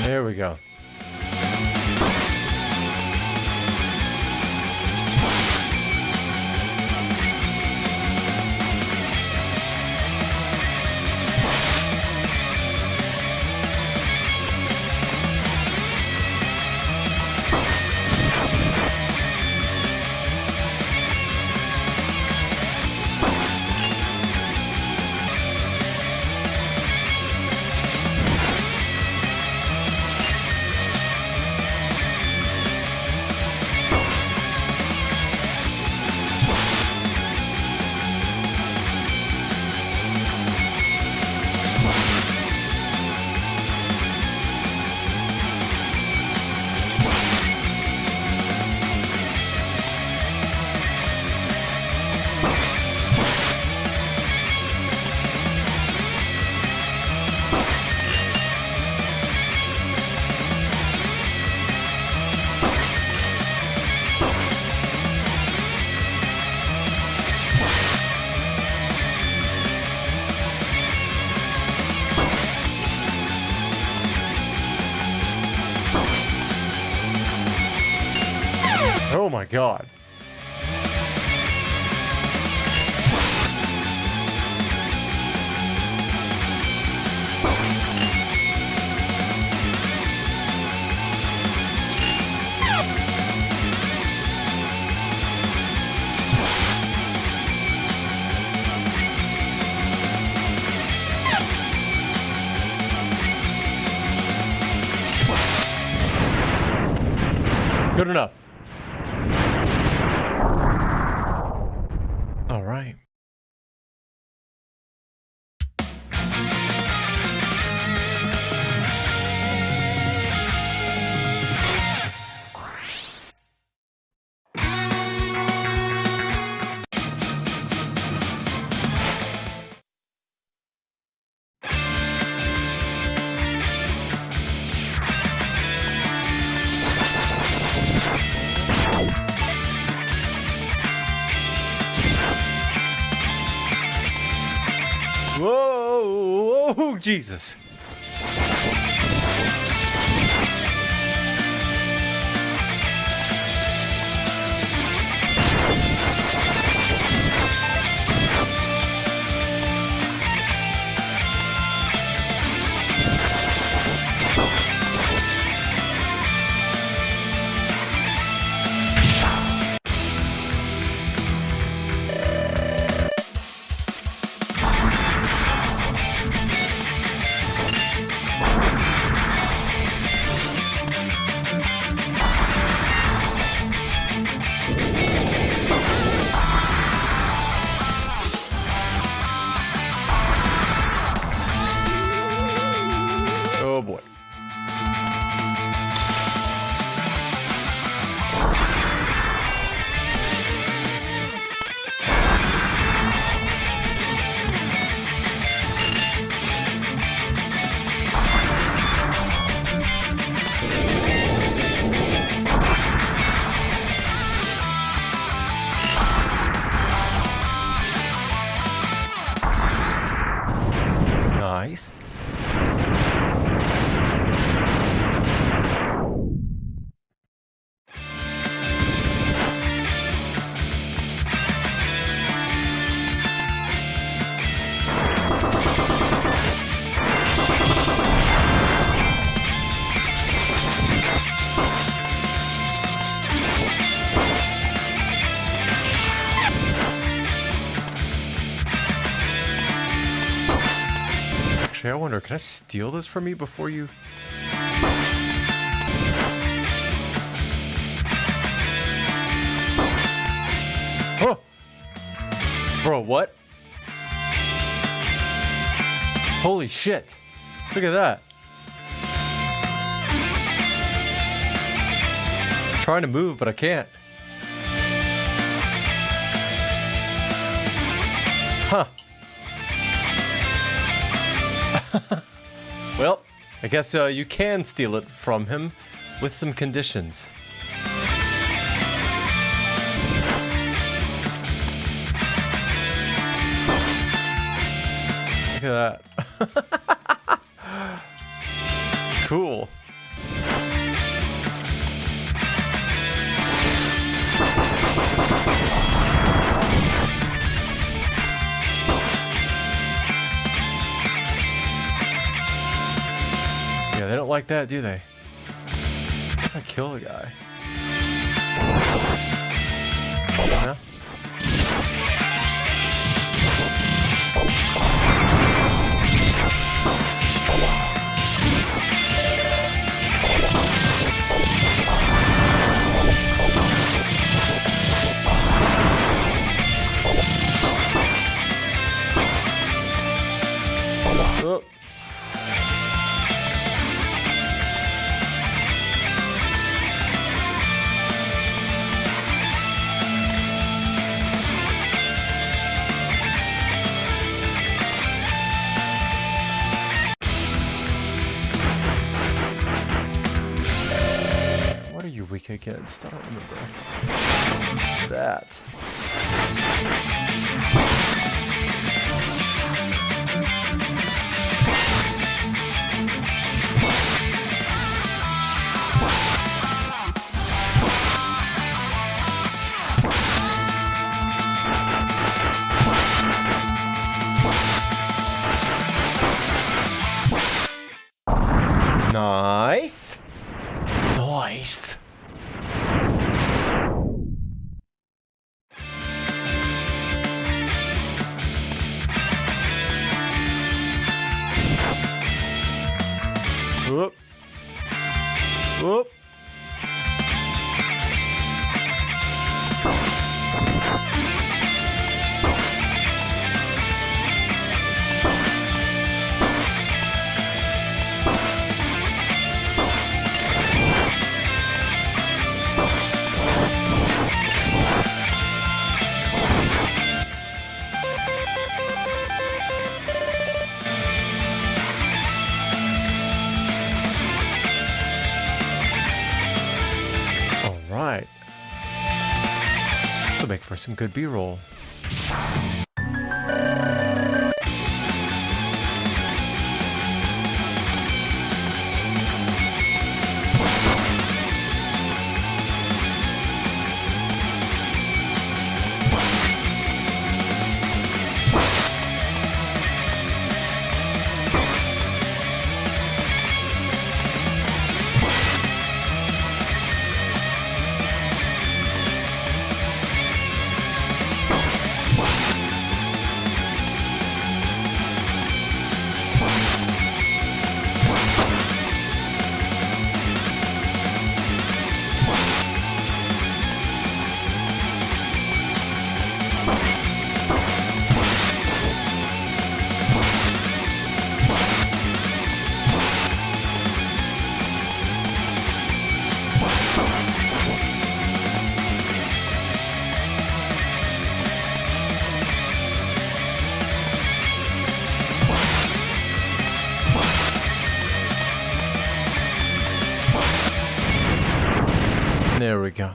There we go. Oh my god. Good enough. All right. Whoa, whoa, Jesus. Oh boy. Sir, can I steal this from you before you... Oh! Bro, what? Holy shit. Look at that. I'm trying to move, but I can't. Huh. Well, I guess you can steal it from him with some conditions. Look at that. Cool. Yeah, they don't like that, do they? What if I kill the guy? Yeah. Oh. What are you weak against? I don't remember that. Nice. Nice. Whoop. Whoop. Right. This will make for some good B-roll. There we go.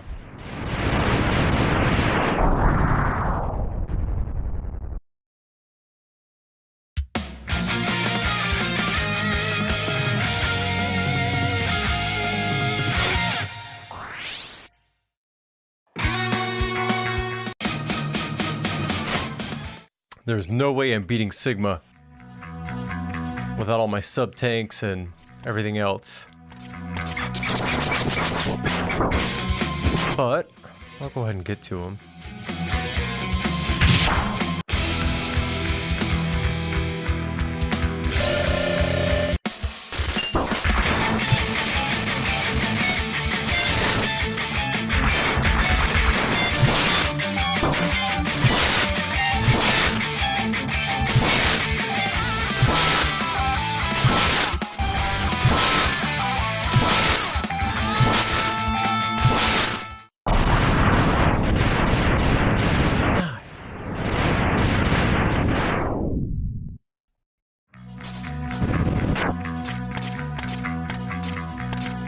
There's no way I'm beating Sigma without all my sub-tanks and everything else. But I'll go ahead and get to him.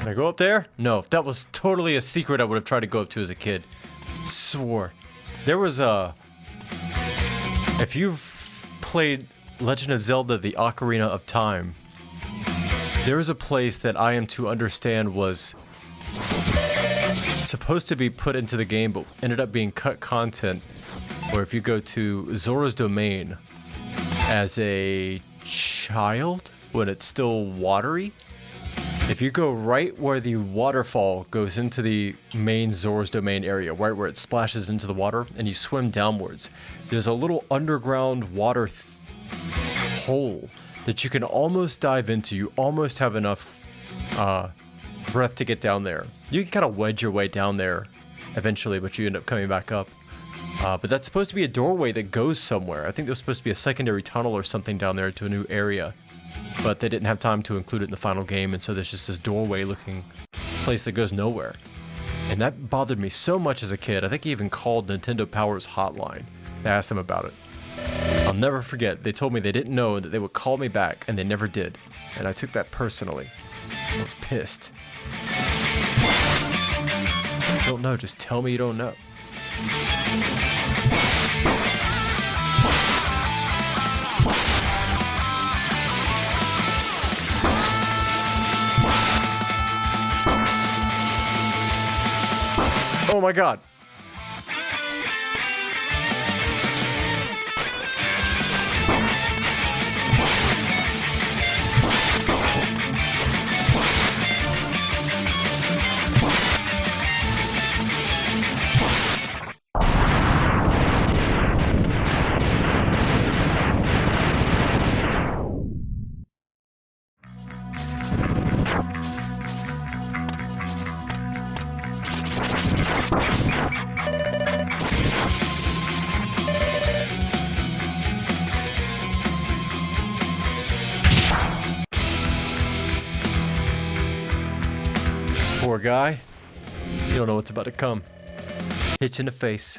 Can I go up there? No, that was totally a secret I would have tried to go up to as a kid. Swore. There was a... If you've played Legend of Zelda: The Ocarina of Time, there was a place that I am to understand was supposed to be put into the game, but ended up being cut content, where if you go to Zora's Domain as a child, when it's still watery, if you go right where the waterfall goes into the main Zora's Domain area, right where it splashes into the water, and you swim downwards, there's a little underground water hole that you can almost dive into. You almost have enough breath to get down there. You can kind of wedge your way down there eventually, but you end up coming back up. But that's supposed to be a doorway that goes somewhere. I think there's supposed to be a secondary tunnel or something down there to a new area, but they didn't have time to include it in the final game, and so there's just this doorway looking place that goes nowhere. And that bothered me so much as a kid. I think he even called Nintendo Power's hotline to ask them about it. I'll never forget, they told me they didn't know that they would call me back, and they never did. And I took that personally. I was pissed. I don't know, just tell me you don't know. Oh my god. Poor guy. You don't know what's about to come. Hit you in the face.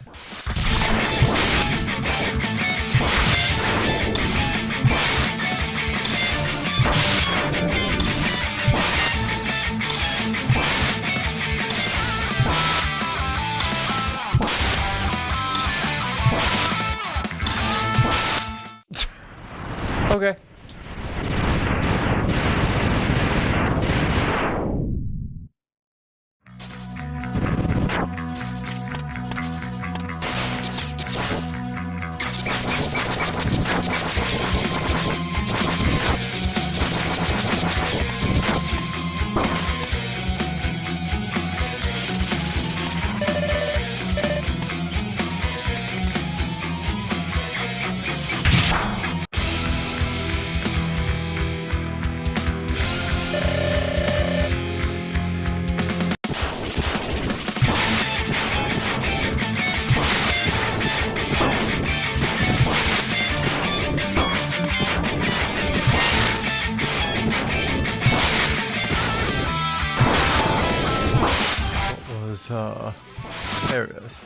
Okay. There it is.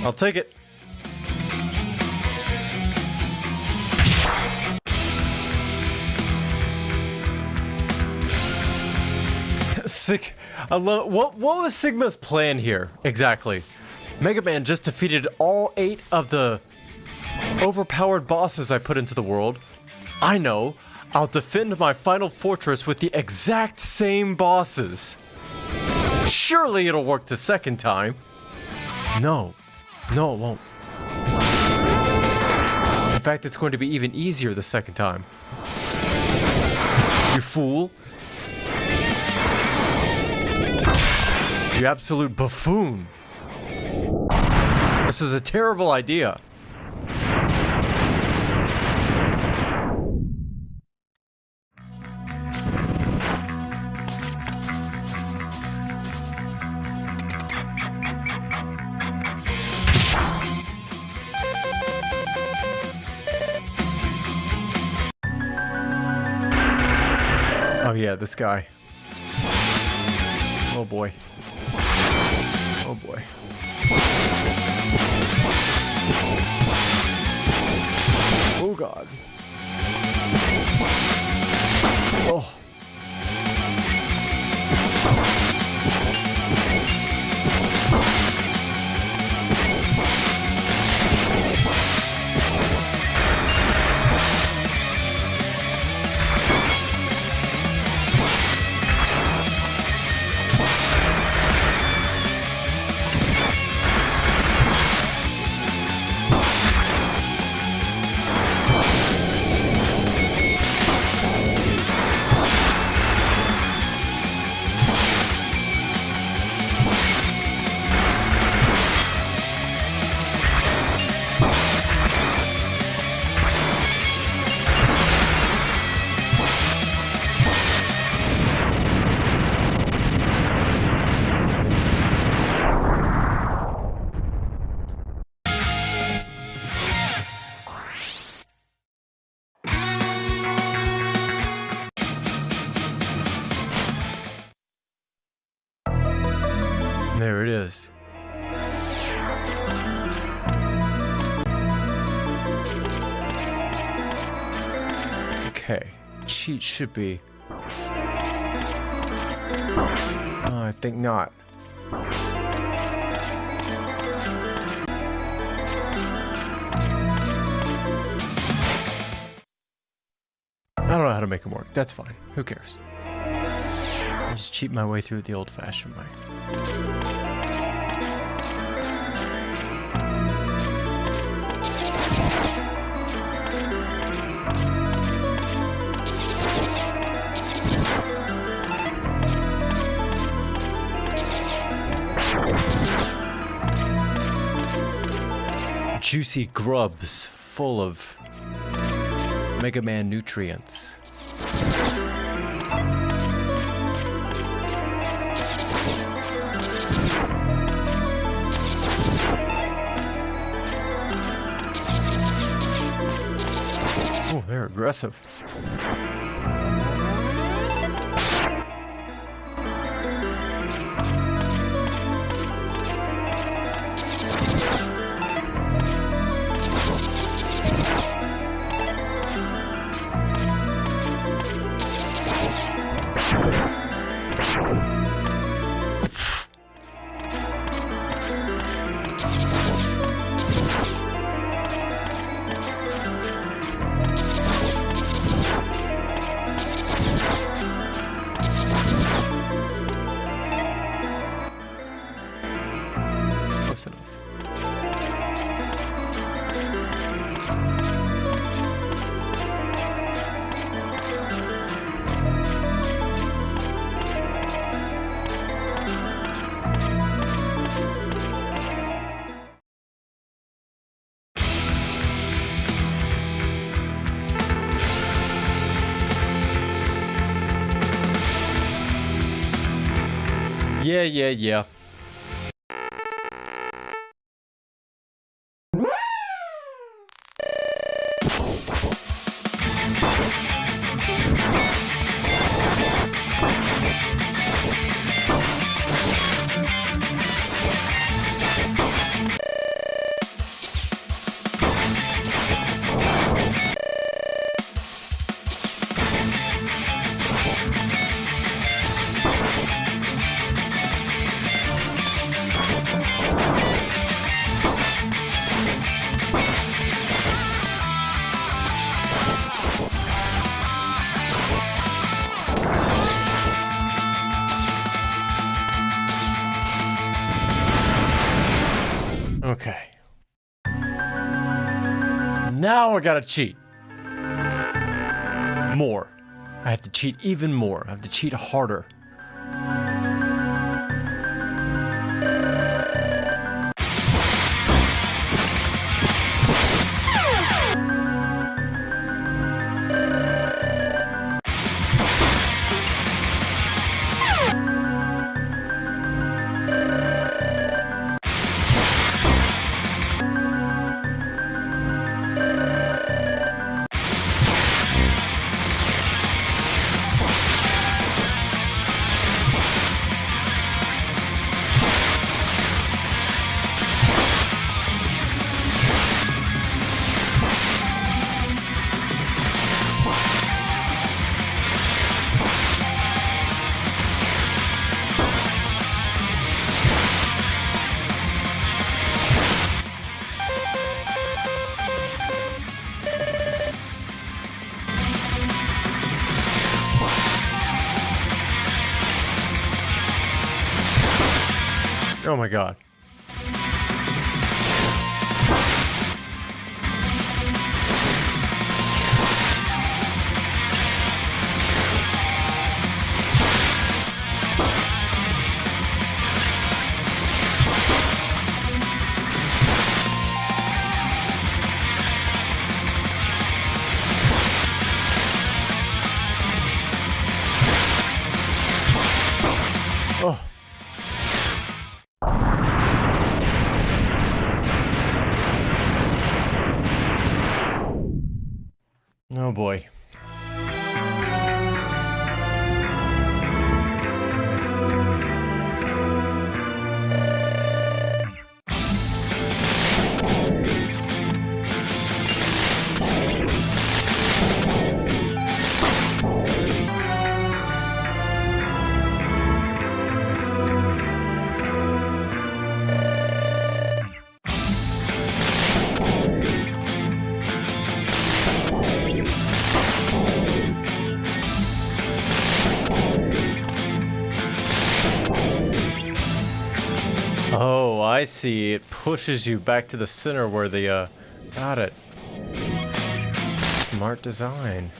I'll take it. Sick. I love what was Sigma's plan here exactly? Mega Man just defeated all 8 of the overpowered bosses I put into the world. I know. I'll defend my final fortress with the exact same bosses. Surely it'll work the second time. No. No, it won't. In fact, it's going to be even easier the second time. You fool. You absolute buffoon. This is a terrible idea. Oh yeah, this guy. Oh boy. Oh boy. Oh god. Oh. There it is. Okay, cheat should be... I think not. I don't know how to make them work. That's fine. Who cares? I'll just cheat my way through it the old-fashioned way. Juicy grubs full of Mega Man nutrients. Oh, they're aggressive. Close enough. Yeah. Okay. Now I gotta cheat. More. I have to cheat even more. I have to cheat harder. Oh my god. Oh. Oh boy. Oh, I see. It pushes you back to the center where the, got it. Smart design.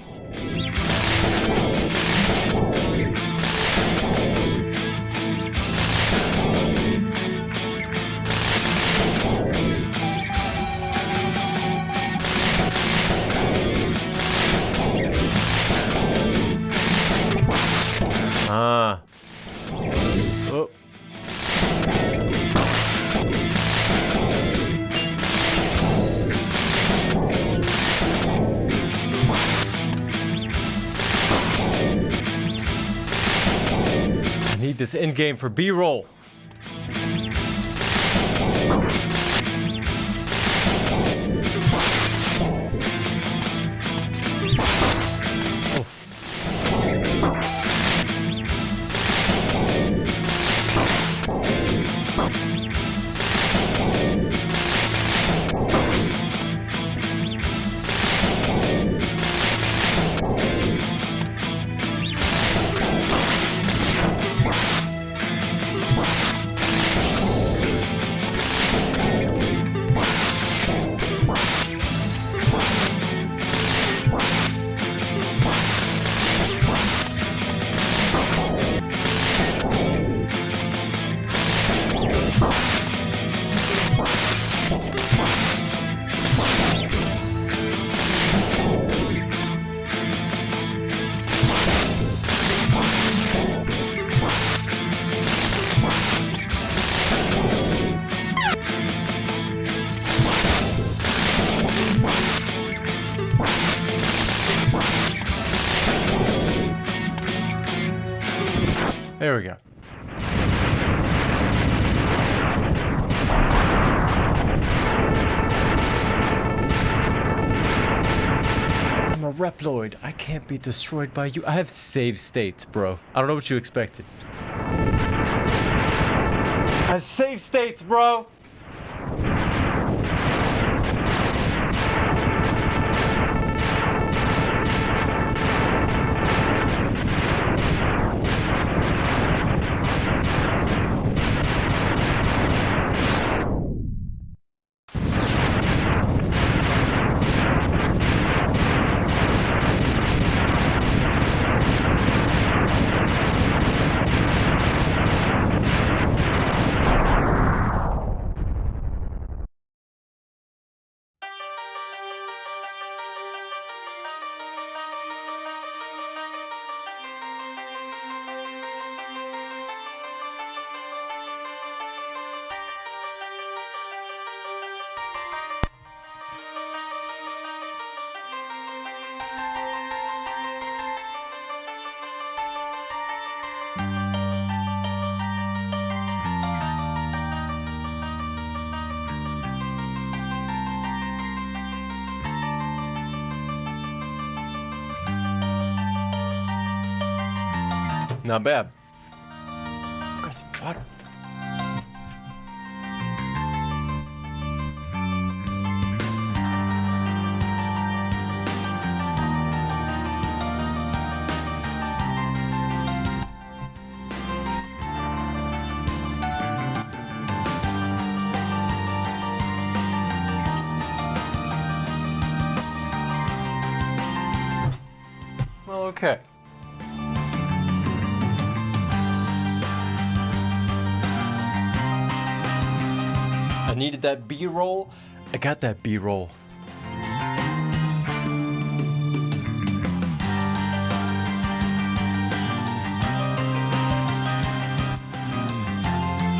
Ah. Oh. I need this end game for B-roll. There we go. I'm a Reploid. I can't be destroyed by you. I have save states, bro. I don't know what you expected. I have save states, bro. Not bad. Got some water. Okay. I needed that B-roll. I got that B-roll.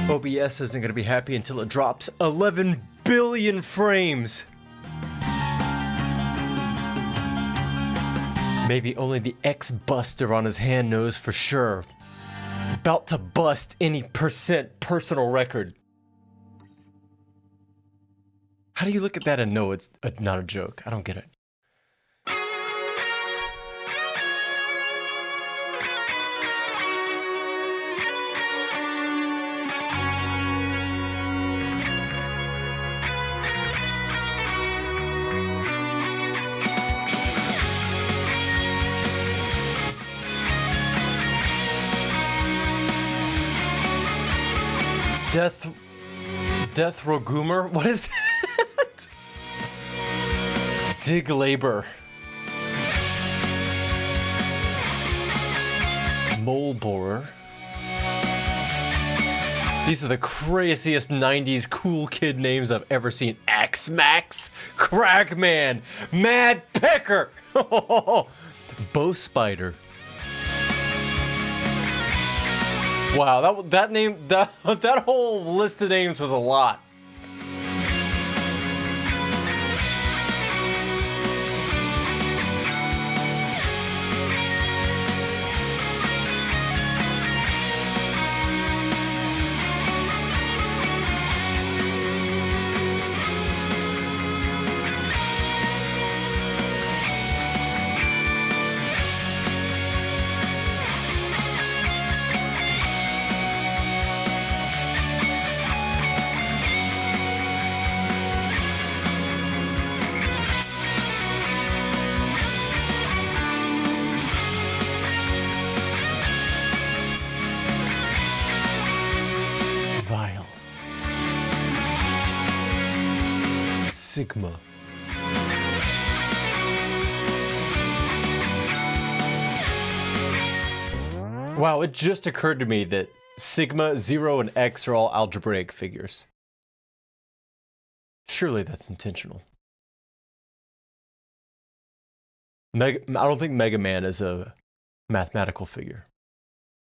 OBS isn't going to be happy until it drops 11 billion frames. Maybe only the ex-buster on his hand knows for sure. About to bust any percent personal record. How do you look at that and know it's not a joke? I don't get it. Death Rogoomer? What is that? Dig Labor. Mole Borer. These are the craziest 90s cool kid names I've ever seen. X-Max, Crackman, Mad Pecker, Bow Spider. Wow, that name, that whole list of names was a lot. Sigma. Wow, it just occurred to me that Sigma, 0, and X are all algebraic figures. Surely that's intentional. I don't think Mega Man is a mathematical figure.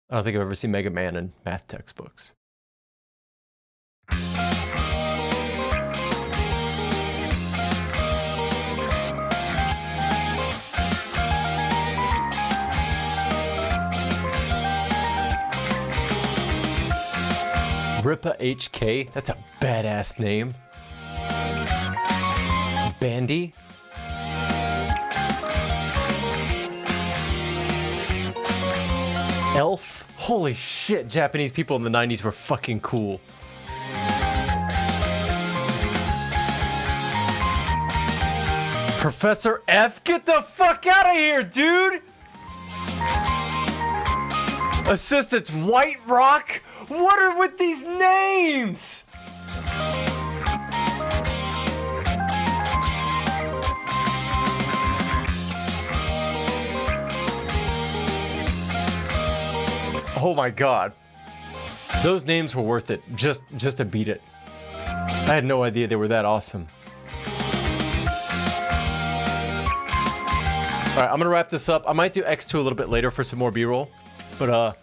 I don't think I've ever seen Mega Man in math textbooks. Ripa HK, that's a badass name. Bandy. Elf. Holy shit, Japanese people in the 90s were fucking cool. Professor F, get the fuck out of here, dude! Assistants White Rock? What are with these names? Oh my god. Those names were worth it, just to beat it. I had no idea they were that awesome. Alright, I'm gonna wrap this up. I might do X2 a little bit later for some more B-roll. But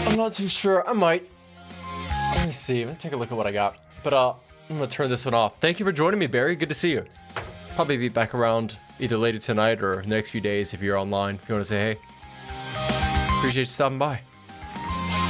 I'm not too sure. I might. Let me see. Let me take a look at what I got. But I'm gonna turn this one off. Thank you for joining me, Barry. Good to see you. Probably be back around either later tonight or the next few days if you're online. If you want to say hey. Appreciate you stopping by.